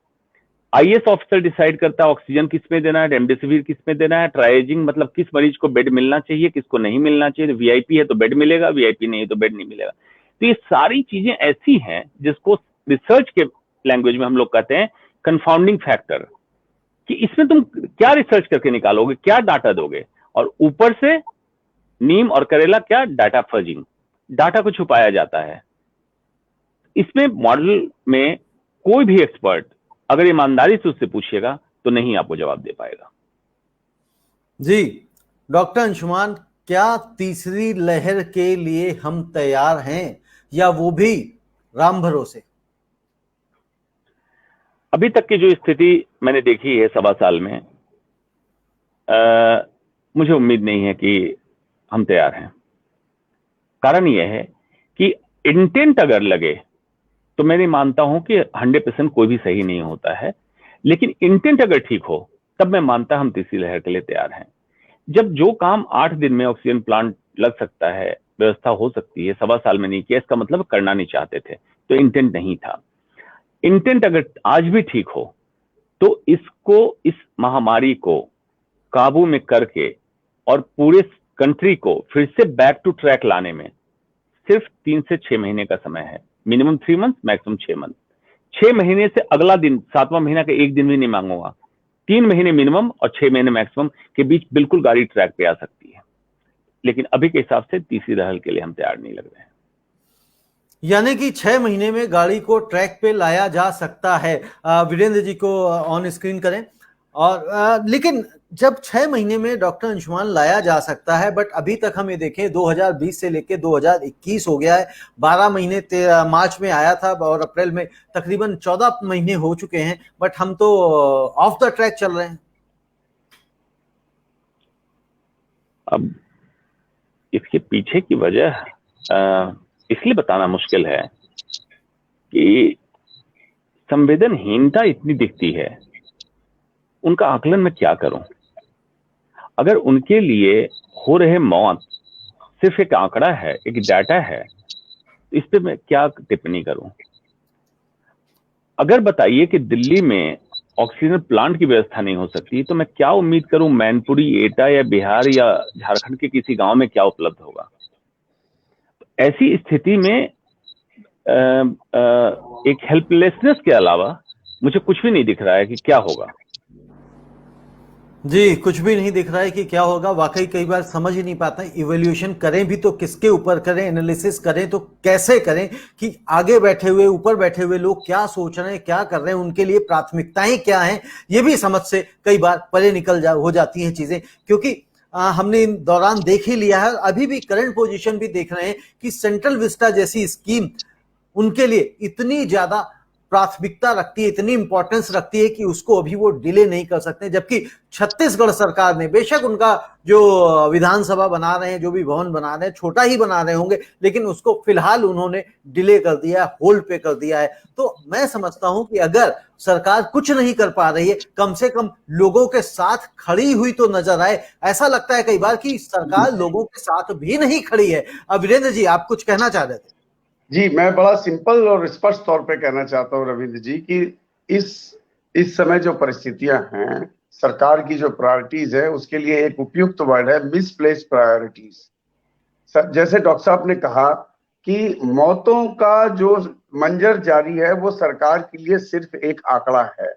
आईएएस ऑफिसर डिसाइड करता है ऑक्सीजन किस में देना है, रेमडेसिविर किस में देना है, ट्राइजिंग मतलब किस मरीज को बेड मिलना चाहिए, किसको नहीं मिलना चाहिए। वीआईपी है तो बेड मिलेगा, वीआईपी नहीं है तो बेड नहीं मिलेगा। तो ये सारी चीजें ऐसी हैं जिसको रिसर्च के लैंग्वेज में हम लोग कहते हैं कंफाउंडिंग फैक्टर, कि इसमें तुम क्या रिसर्च करके निकालोगे, क्या डाटा दोगे, और ऊपर से नीम और करेला क्या डाटा फजिंग, डाटा को छुपाया जाता है। इसमें मॉडल में कोई भी एक्सपर्ट अगर ईमानदारी से उससे पूछिएगा तो नहीं आपको जवाब दे पाएगा। जी डॉक्टर अंशुमान, क्या तीसरी लहर के लिए हम तैयार हैं या वो भी राम भरोसे? अभी तक की जो स्थिति मैंने देखी है 1.25 साल में, मुझे उम्मीद नहीं है कि हम तैयार हैं। कारण यह है कि इंटेंट अगर लगे तो मैं नहीं मानता हूं कि 100% कोई भी सही नहीं होता है, लेकिन इंटेंट अगर ठीक हो तब मैं मानता हम तीसरी लहर के लिए तैयार हैं। जब जो काम 8 दिन में ऑक्सीजन प्लांट लग सकता है, व्यवस्था हो सकती है, 1.25 साल में नहीं किया, इसका मतलब करना नहीं चाहते थे, तो इंटेंट नहीं था। इंटेंट अगर आज भी ठीक हो तो इसको, इस महामारी को काबू में करके और पूरे कंट्री को फिर से बैक टू ट्रैक लाने में सिर्फ 3 से 6 महीने का समय है। Minimum 3 month, maximum 6 month. 6 महीने से अगला दिन, 7वां महीना का एक दिन भी नहीं मांगूंगा। 3 महीने मिनिमम और 6 महीने मैक्सिमम के बीच बिल्कुल गाड़ी ट्रैक पे आ सकती है, लेकिन अभी के हिसाब से तीसरी लहर के लिए हम तैयार नहीं लग रहे हैं। यानी कि 6 महीने में गाड़ी को ट्रैक पे लाया जा सकता है। वीरेंद्र जी को ऑन स्क्रीन करें। और लेकिन जब 6 महीने में डॉक्टर अंशुमान लाया जा सकता है, बट अभी तक हम ये देखें 2020 से लेके 2021 हो गया है। 12 महीने मार्च में आया था और अप्रैल में तकरीबन 14 महीने हो चुके हैं, बट हम तो ऑफ द ट्रैक चल रहे हैं। अब इसके पीछे की वजह इसलिए बताना मुश्किल है कि संवेदनहीनता इतनी दिखती है, उनका आकलन मैं क्या करूं। अगर उनके लिए हो रहे मौत सिर्फ एक आंकड़ा है, एक डाटा है, इस पे मैं क्या टिप्पणी करूं। अगर बताइए कि दिल्ली में ऑक्सीजन प्लांट की व्यवस्था नहीं हो सकती, तो मैं क्या उम्मीद करूं मैनपुरी, एटा या बिहार या झारखंड के किसी गांव में क्या उपलब्ध होगा। ऐसी स्थिति में एक हेल्पलेसनेस के अलावा मुझे कुछ भी नहीं दिख रहा है कि क्या होगा। जी, कुछ भी नहीं दिख रहा है कि क्या होगा। वाकई कई बार समझ ही नहीं पाता, इवैल्यूएशन करें भी तो किसके ऊपर करें, एनालिसिस करें तो कैसे करें, कि आगे बैठे हुए, ऊपर बैठे हुए लोग क्या सोच रहे हैं, क्या कर रहे हैं, उनके लिए प्राथमिकताएं क्या हैं, ये भी समझ से कई बार परे हो जाती हैं चीजें। क्योंकि हमने इन दौरान देख ही लिया है, अभी भी करंट पोजीशन भी देख रहे हैं कि सेंट्रल विस्टा जैसी स्कीम उनके लिए इतनी ज्यादा प्राथमिकता रखती है, इतनी इंपॉर्टेंस रखती है कि उसको अभी वो डिले नहीं कर सकते। जबकि छत्तीसगढ़ सरकार ने, बेशक उनका जो विधानसभा बना रहे हैं, जो भी भवन बना रहे हैं, छोटा ही बना रहे होंगे, लेकिन उसको फिलहाल उन्होंने डिले कर दिया है, होल्ड पे कर दिया है। तो मैं समझता हूं कि अगर सरकार कुछ नहीं कर पा रही है, कम से कम लोगों के साथ खड़ी हुई तो नजर आए। ऐसा लगता है कई बार कि सरकार लोगों के साथ भी नहीं खड़ी है। अब वीरेंद्र जी, आप कुछ कहना चाह रहे थे? जी, मैं बड़ा सिंपल और स्पष्ट तौर पे कहना चाहता हूँ रविंद्र जी कि इस समय जो परिस्थितियां हैं, सरकार की जो प्रायोरिटीज है, उसके लिए एक उपयुक्त वर्ड है मिसप्लेस्ड प्रायोरिटीज। जैसे डॉक्टर साहब ने कहा कि मौतों का जो मंजर जारी है वो सरकार के लिए सिर्फ एक आंकड़ा है।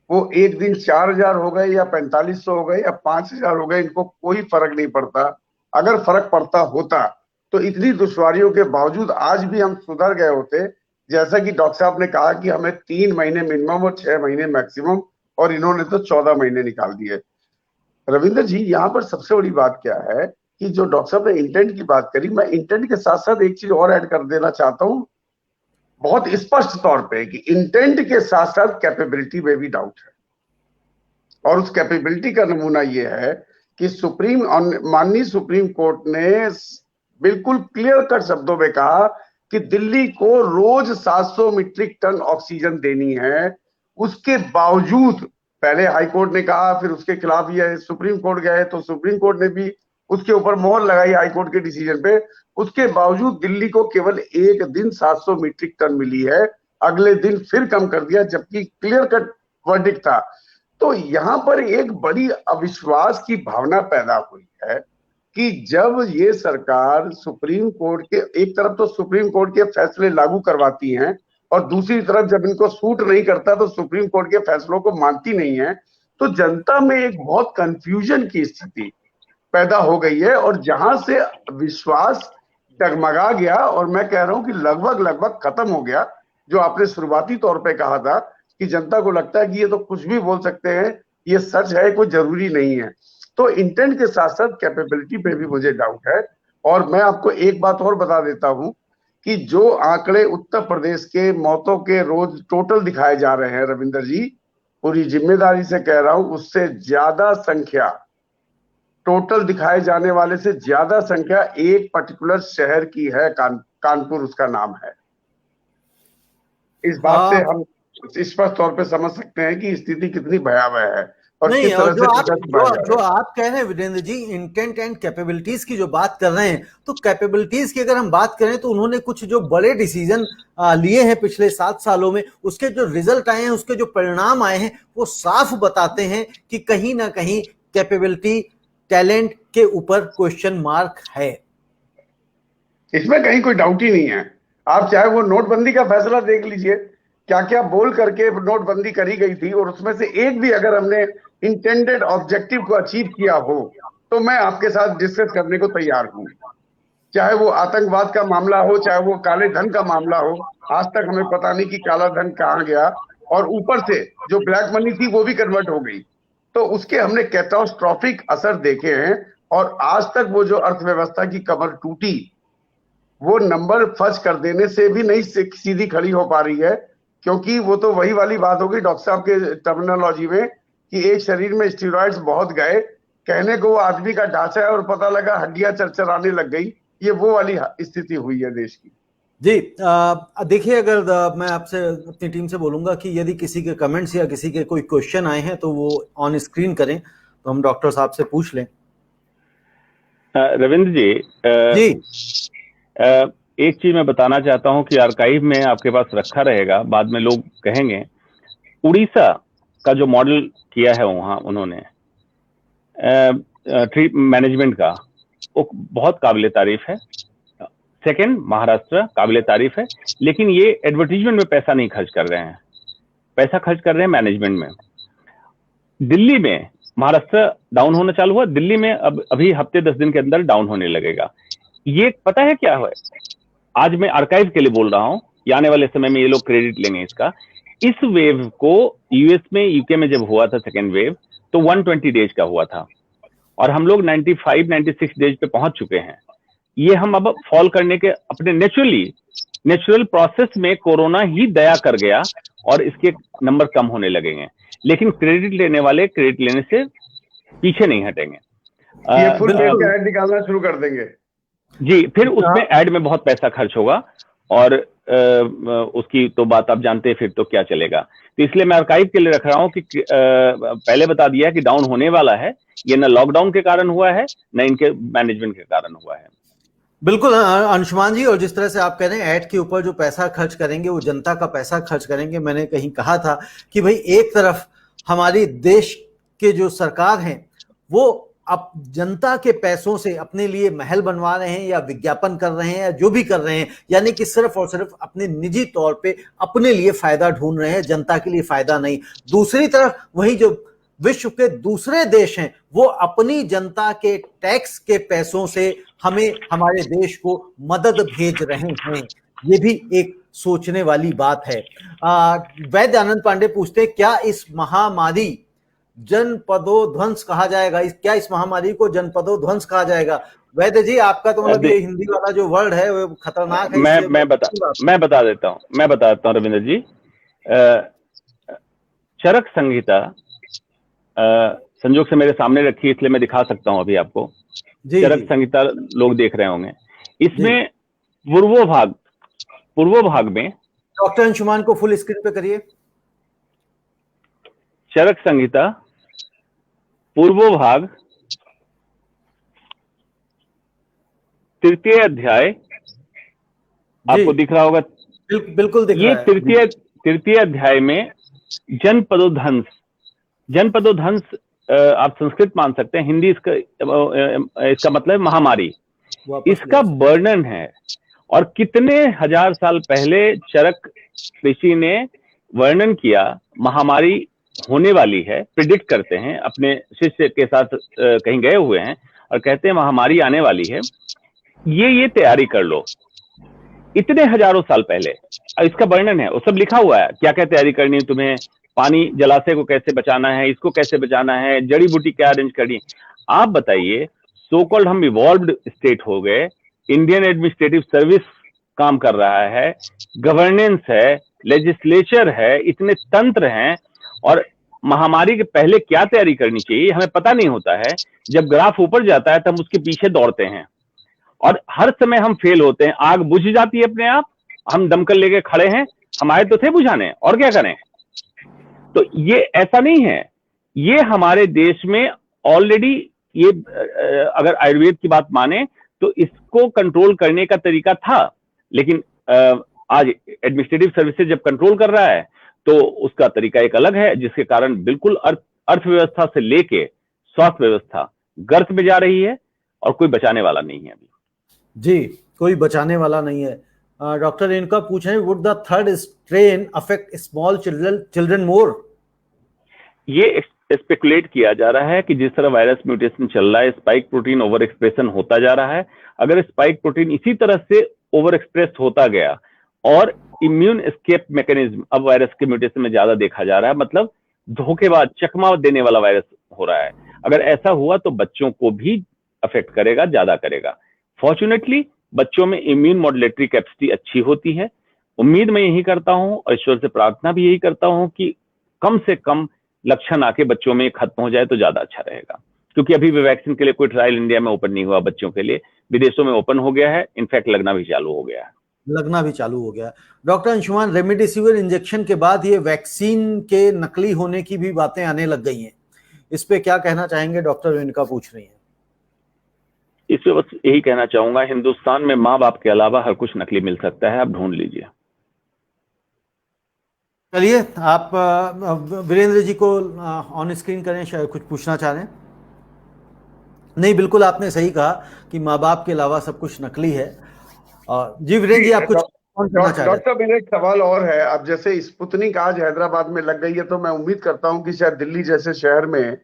वो एक दिन 4000 हो गए या 4500 हो गए या 5000 हो गए, इनको कोई फर्क नहीं पड़ता। अगर फर्क पड़ता होता तो इतनी दुश्वारियों के बावजूद आज भी हम सुधर गए होते। जैसा कि डॉक्टर साहब ने कहा कि हमें 3 महीने मिनिमम और 6 महीने मैक्सिमम, और इन्होंने तो 14 महीने निकाल दिए। रविंद्र जी, यहाँ पर सबसे बड़ी बात क्या है कि जो डॉक्टर साहब ने इंटेंट की बात करी, मैं इंटेंट के साथ साथ एक चीज और ऐड कर देना चाहता हूँ बहुत स्पष्ट तौर पे कि इंटेंट के साथ साथ कैपेबिलिटी में भी डाउट है। और उस कैपेबिलिटी का नमूना ये है कि माननीय सुप्रीम कोर्ट ने बिल्कुल क्लियर कट शब्दों में कहा कि दिल्ली को रोज 700 मीट्रिक टन ऑक्सीजन देनी है। उसके बावजूद पहले हाई कोर्ट ने कहा, फिर उसके खिलाफ ये सुप्रीम कोर्ट गए तो सुप्रीम कोर्ट ने भी उसके ऊपर मोहर लगाई हाई कोर्ट के डिसीजन पे। उसके बावजूद दिल्ली को केवल एक दिन 700 मीट्रिक टन मिली है, अगले दिन फिर कम कर दिया, जबकि क्लियर कट वर्डिक्ट था। तो यहाँ पर एक बड़ी अविश्वास की भावना पैदा हुई है कि जब ये सरकार सुप्रीम कोर्ट के, एक तरफ तो सुप्रीम कोर्ट के फैसले लागू करवाती हैं और दूसरी तरफ जब इनको सूट नहीं करता तो सुप्रीम कोर्ट के फैसलों को मानती नहीं है, तो जनता में एक बहुत कंफ्यूजन की स्थिति पैदा हो गई है। और जहां से विश्वास डगमगा गया, और मैं कह रहा हूं कि लगभग खत्म हो गया। जो आपने शुरुआती तौर पे कहा था कि जनता को लगता है कि ये तो कुछ भी बोल सकते हैं, ये सच है, कोई जरूरी नहीं है। तो इंटेंट के साथ साथ कैपेबिलिटी पे भी मुझे डाउट है। और मैं आपको एक बात और बता देता हूं कि जो आंकड़े उत्तर प्रदेश के मौतों के रोज टोटल दिखाए जा रहे हैं रविंदर जी, पूरी जिम्मेदारी से कह रहा हूं, उससे ज्यादा संख्या, टोटल दिखाए जाने वाले से ज्यादा संख्या एक पर्टिकुलर शहर की है, कानपुर उसका नाम है। इस बात से हम स्पष्ट तौर पे समझ सकते हैं कि स्थिति कितनी भयावह है और नहीं, किस तरह से जो आप कह रहे हैं Virendra ji, intent and capabilities की जो बात कर रहे हैं, तो कैपेबिलिटीज की अगर हम बात करें तो उन्होंने कुछ जो बड़े डिसीजन लिए हैं पिछले 7 सालों में, उसके जो रिजल्ट आए हैं, उसके जो परिणाम आए हैं, वो साफ बताते हैं कि कहीं ना कहीं कैपेबिलिटी, टैलेंट के ऊपर क्वेश्चन मार्क है। इसमें कहीं कोई डाउट ही नहीं है। आप चाहे वो नोटबंदी का फैसला देख लीजिए, क्या क्या बोल करके नोटबंदी करी गई थी, और उसमें से एक भी अगर हमने इंटेंडेड ऑब्जेक्टिव को अचीव किया हो तो मैं आपके साथ डिस्कस करने को तैयार हूं। चाहे वो आतंकवाद का मामला हो, चाहे वो काले धन का मामला हो, आज तक हमें पता नहीं कि काला धन कहां गया, और ऊपर से जो ब्लैक मनी थी वो भी कन्वर्ट हो गई। तो उसके हमने कैटास्ट्रॉफिक असर देखे हैं, और आज तक वो जो अर्थव्यवस्था की कमर टूटी, वो नंबर फर्ज कर देने से भी नहीं सीधी खड़ी हो पा रही है, क्योंकि वो तो वही वाली बात होगी डॉक्टर साहब के टर्मिनोलॉजी में कि एक शरीर में स्टेरॉइड्स बहुत गए, कहने को वो आदमी का ढांचा है और पता लगा हड्डियां चरचराने लग गई। ये वो वाली स्थिति हुई है देश की। जी, देखिए, अगर मैं आपसे अपनी टीम से बोलूंगा कि यदि किसी के कमेंट्स या किसी के कोई क्वेश्चन आए हैं तो वो ऑन स्क्रीन करें, तो हम डॉक्टर साहब से पूछ लें। रविंद्र जी, एक चीज मैं बताना चाहता हूं कि आर्काइव में आपके पास रखा रहेगा, बाद में लोग कहेंगे। उड़ीसा का जो मॉडल किया है वहां उन्होंने ट्री मैनेजमेंट का, वो बहुत काबिले तारीफ है। सेकंड, महाराष्ट्र काबिले तारीफ है, लेकिन ये एडवर्टीजमेंट में पैसा नहीं खर्च कर रहे हैं, पैसा खर्च कर रहे हैं मैनेजमेंट में। दिल्ली में महाराष्ट्र डाउन होना चालू हुआ, दिल्ली में अब अभी हफ्ते 10 दिन के अंदर डाउन होने लगेगा। ये पता है क्या है, आज मैं आर्काइव के लिए बोल रहा हूं, आने वाले समय में ये लोग क्रेडिट लेंगे इसका। इस वेव को यूएस में, यूके में जब हुआ था सेकेंड वेव, तो 120 डेज का हुआ था, और हम लोग 95-96 डेज पे पहुंच चुके हैं। ये हम अब फॉल करने के अपने नेचुरली नेचुरल प्रोसेस में कोरोना ही दया कर गया और इसके नंबर कम होने लगेंगे, लेकिन क्रेडिट लेने वाले क्रेडिट लेने से पीछे नहीं हटेंगे। ये फुल पेज का ऐड निकालना शुरू कर देंगे जी, फिर उसमें ऐड में बहुत पैसा खर्च होगा और उसकी तो बात आप जानते हैं, फिर तो क्या चलेगा। तो इसलिए मैं आर्काइव के लिए रख रहा हूं कि पहले बता दिया कि डाउन होने वाला है, ये ना लॉकडाउन के कारण हुआ है ना इनके मैनेजमेंट के कारण हुआ है। बिल्कुल अंशुमान जी, और जिस तरह से आप कह रहे हैं ऐड के ऊपर जो पैसा खर्च करेंगे वो जनता का पैसा खर्च करेंगे। मैंने कहीं कहा था कि भाई एक तरफ हमारी देश के जो सरकार हैं वो अब जनता के पैसों से अपने लिए महल बनवा रहे हैं या विज्ञापन कर रहे हैं या जो भी कर रहे हैं, यानी कि सिर्फ और सिर्फ अपने निजी तौर पे अपने लिए फायदा ढूंढ रहे हैं, जनता के लिए फायदा नहीं। दूसरी तरफ वही जो विश्व के दूसरे देश हैं वो अपनी जनता के टैक्स के पैसों से हमें, हमारे देश को मदद भेज रहे हैं। ये भी एक सोचने वाली बात है। वैद्य आनंद पांडे पूछते हैं, क्या इस महामारी जनपदोध्वंस कहा जाएगा? क्या इस महामारी को जनपदोध्वंस कहा जाएगा? वैद्य जी, आपका तो मतलब ये हिंदी वाला जो वर्ड है वो खतरनाक है। मैं बता देता हूं रविंद्र जी। चरक संहिता संजोग से मेरे सामने रखी, इसलिए मैं दिखा सकता हूं अभी आपको। चरक संहिता लोग देख रहे होंगे, इसमें पूर्व भाग में डॉक्टर अंशुमान को फुल स्क्रीन पे करिए। चरक संहिता पूर्व भाग 3य अध्याय आपको दिख रहा होगा। बिल्कुल दिख रहा है। ये तृतीय अध्याय में जनपदोध्वंस आप संस्कृत मान सकते हैं, हिंदी इसका मतलब महामारी, इसका वर्णन है। और कितने हजार साल पहले चरक ऋषि ने वर्णन किया, महामारी होने वाली है, प्रिडिक्ट करते हैं, अपने शिष्य के साथ कहीं गए हुए हैं और कहते हैं महामारी आने वाली है, ये तैयारी कर लो। इतने हजारों साल पहले इसका वर्णन है, वो सब लिखा हुआ है, क्या क्या तैयारी करनी है तुम्हें, पानी जलाशय को कैसे बचाना है, इसको कैसे बचाना है, जड़ी बूटी क्या अरेंज करनी है। आप बताइए, सो कॉल्ड हम इवॉल्व्ड स्टेट हो गए, इंडियन एडमिनिस्ट्रेटिव सर्विस काम कर रहा है, गवर्नेंस है, लेजिस्लेचर है, इतने तंत्र हैं, और महामारी के पहले क्या तैयारी करनी चाहिए हमें पता नहीं होता है। जब ग्राफ ऊपर जाता है तब हम उसके पीछे दौड़ते हैं और हर समय हम फेल होते हैं। आग बुझ जाती है अपने आप, हम दमकल लेके खड़े हैं, हम आए तो थे बुझाने, और क्या करें। तो ये ऐसा नहीं है, ये हमारे देश में ऑलरेडी, ये अगर आयुर्वेद की बात माने तो इसको कंट्रोल करने का तरीका था, लेकिन आज एडमिनिस्ट्रेटिव सर्विसेज जब कंट्रोल कर रहा है तो उसका तरीका एक अलग है, जिसके कारण बिल्कुल अर्थव्यवस्था से लेके स्वास्थ्य व्यवस्था गर्त में जा रही है और कोई बचाने वाला नहीं है अभी। जी, कोई बचाने वाला नहीं है। डॉक्टर इनका पूछ रहे हैं, would the third strain affect small children मोर? ये स्पेकुलेट किया जा रहा है कि जिस तरह वायरस म्यूटेशन चल रहा है, स्पाइक प्रोटीन ओवर एक्सप्रेशन होता जा रहा है। अगर स्पाइक प्रोटीन इसी तरह से ओवर एक्सप्रेस होता गया और इम्यून एस्केप मैकेनिज्म अब वायरस के म्यूटेशन में ज्यादा देखा जा रहा है, मतलब धोखेबाज, चकमा देने वाला वायरस हो रहा है, अगर ऐसा हुआ तो बच्चों को भी अफेक्ट करेगा, ज्यादा करेगा। फॉर्चुनेटली बच्चों में इम्यून मॉड्यूलेटरी कैपेसिटी अच्छी होती है। उम्मीद मैं यही करता हूं और ईश्वर से प्रार्थना भी यही करता हूं कि कम से कम लक्षण आके बच्चों में खत्म हो जाए तो ज्यादा अच्छा रहेगा, क्योंकि अभी भी वैक्सीन के लिए कोई ट्रायल इंडिया में ओपन नहीं हुआ बच्चों के लिए, विदेशों में ओपन हो गया है, इनफैक्ट लगना भी चालू हो गया है। डॉक्टर अंशुमान, रेमडेसिविर इंजेक्शन के बाद ये वैक्सीन के नकली होने की भी बातें आने लग गई हैं, इस पे क्या कहना चाहेंगे? डॉक्टर इनका पूछ रही हैं। इस पे बस यही कहना चाहूंगा, हिंदुस्तान में माँ बाप के अलावा हर कुछ नकली मिल सकता है, आप ढूंढ लीजिए। चलिए, आप वीरेंद्र जी को ऑन स्क्रीन करें, शायद कुछ पूछना चाह रहे हैं। नहीं, बिल्कुल आपने सही कहा कि माँ बाप के अलावा सब कुछ नकली है। जी वीरेंद्र जी, आप कुछ डॉक्टर, मेरा एक सवाल और है। अब जैसे स्पुतनिक आज हैदराबाद में लग गई है, तो मैं उम्मीद करता हूं कि शायद दिल्ली जैसे शहर में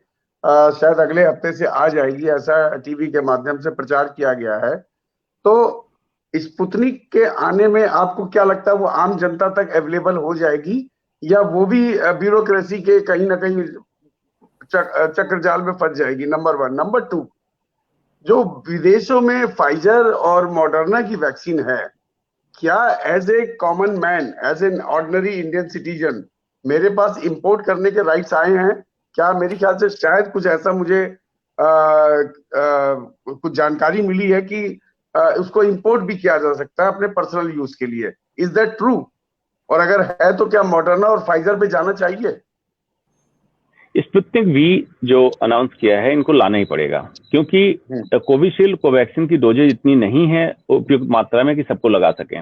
शायद अगले हफ्ते से आ जाएगी, ऐसा टीवी के माध्यम से प्रचार किया गया है। तो स्पुतनिक के आने में आपको क्या लगता है, वो आम जनता तक अवेलेबल हो जाएगी या वो भी ब्यूरोक्रेसी के कहीं ना कहीं चक्रजाल में फंस जाएगी? नंबर 1। नंबर 2, जो विदेशों में फाइजर और मॉडर्ना की वैक्सीन है, क्या as a common man, as an ordinary Indian citizen मेरे पास इंपोर्ट करने के राइट्स आए हैं? क्या मेरे ख्याल से शायद कुछ ऐसा मुझे कुछ जानकारी मिली है कि उसको इंपोर्ट भी किया जा सकता है अपने पर्सनल यूज के लिए। Is that true? और अगर है तो क्या मॉडर्ना और फाइजर पे जाना चाहिए? स्पुतनिक वी जो अनाउंस किया है इनको लाना ही पड़ेगा, क्योंकि कोविशील्ड कोवैक्सीन की डोजेज इतनी नहीं है उपयुक्त मात्रा में कि सबको लगा सकें।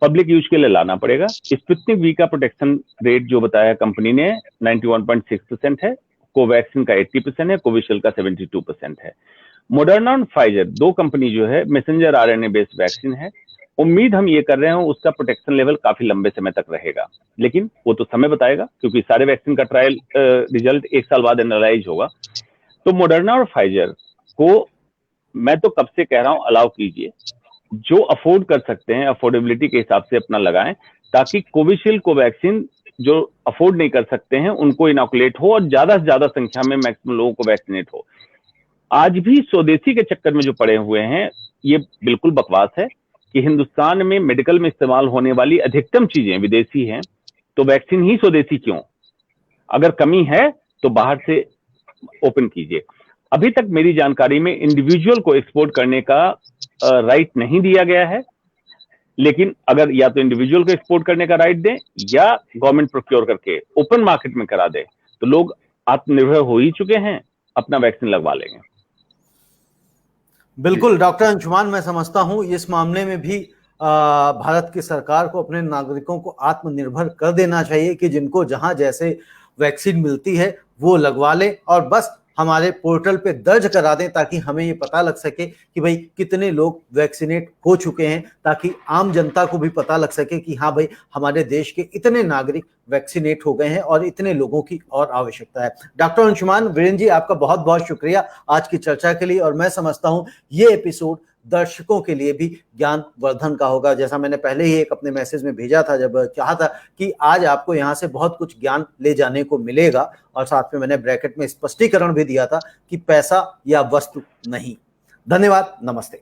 पब्लिक यूज के लिए लाना पड़ेगा। स्पुतनिक वी का प्रोटेक्शन रेट जो बताया कंपनी ने 91.6% है, कोवैक्सीन का 80% है, कोविशील्ड का 72% है। मॉडर्ना और फाइजर दो कंपनी जो है मैसेंजर आरएनए बेस्ड वैक्सीन है। उम्मीद हम ये कर रहे हैं उसका प्रोटेक्शन लेवल काफी लंबे समय तक रहेगा, लेकिन वो तो समय बताएगा, क्योंकि सारे वैक्सीन का ट्रायल रिजल्ट 1 साल बाद एनालाइज होगा। तो मॉडर्ना और फाइजर को मैं तो कब से कह रहा हूं अलाउ कीजिए, जो अफोर्ड कर सकते हैं अफोर्डेबिलिटी के हिसाब से अपना लगाएं, ताकि कोविशील्ड कोवैक्सीन जो अफोर्ड नहीं कर सकते हैं उनको इनॉकुलेट हो और ज्यादा से ज्यादा संख्या में मैक्सिमम लोगों को वैक्सीनेट हो। आज भी स्वदेशी के चक्कर में जो पड़े हुए हैं, ये बिल्कुल बकवास है कि हिंदुस्तान में मेडिकल में इस्तेमाल होने वाली अधिकतम चीजें विदेशी हैं, तो वैक्सीन ही स्वदेशी क्यों? अगर कमी है तो बाहर से ओपन कीजिए। अभी तक मेरी जानकारी में इंडिविजुअल को एक्सपोर्ट करने का राइट नहीं दिया गया है, लेकिन अगर या तो इंडिविजुअल को एक्सपोर्ट करने का राइट दें या गवर्नमेंट प्रोक्योर करके ओपन मार्केट में करा दे, तो लोग आत्मनिर्भर हो ही चुके हैं, अपना वैक्सीन लगवा लेंगे। बिल्कुल डॉक्टर अंशुमान, मैं समझता हूं इस मामले में भी भारत की सरकार को अपने नागरिकों को आत्मनिर्भर कर देना चाहिए कि जिनको जहां जैसे वैक्सीन मिलती है वो लगवा ले और बस हमारे पोर्टल पे दर्ज करा दें, ताकि हमें ये पता लग सके कि भाई कितने लोग वैक्सीनेट हो चुके हैं, ताकि आम जनता को भी पता लग सके कि हाँ भाई हमारे देश के इतने नागरिक वैक्सीनेट हो गए हैं और इतने लोगों की और आवश्यकता है। डॉक्टर अंशुमान वीरेंद्र जी, आपका बहुत बहुत शुक्रिया आज की चर्चा के लिए। और मैं समझता हूं ये एपिसोड दर्शकों के लिए भी ज्ञान वर्धन का होगा। जैसा मैंने पहले ही एक अपने मैसेज में भेजा था, जब चाहा था कि आज आपको यहाँ से बहुत कुछ ज्ञान ले जाने को मिलेगा, और साथ में मैंने ब्रैकेट में स्पष्टीकरण भी दिया था कि पैसा या वस्तु नहीं। धन्यवाद, नमस्ते।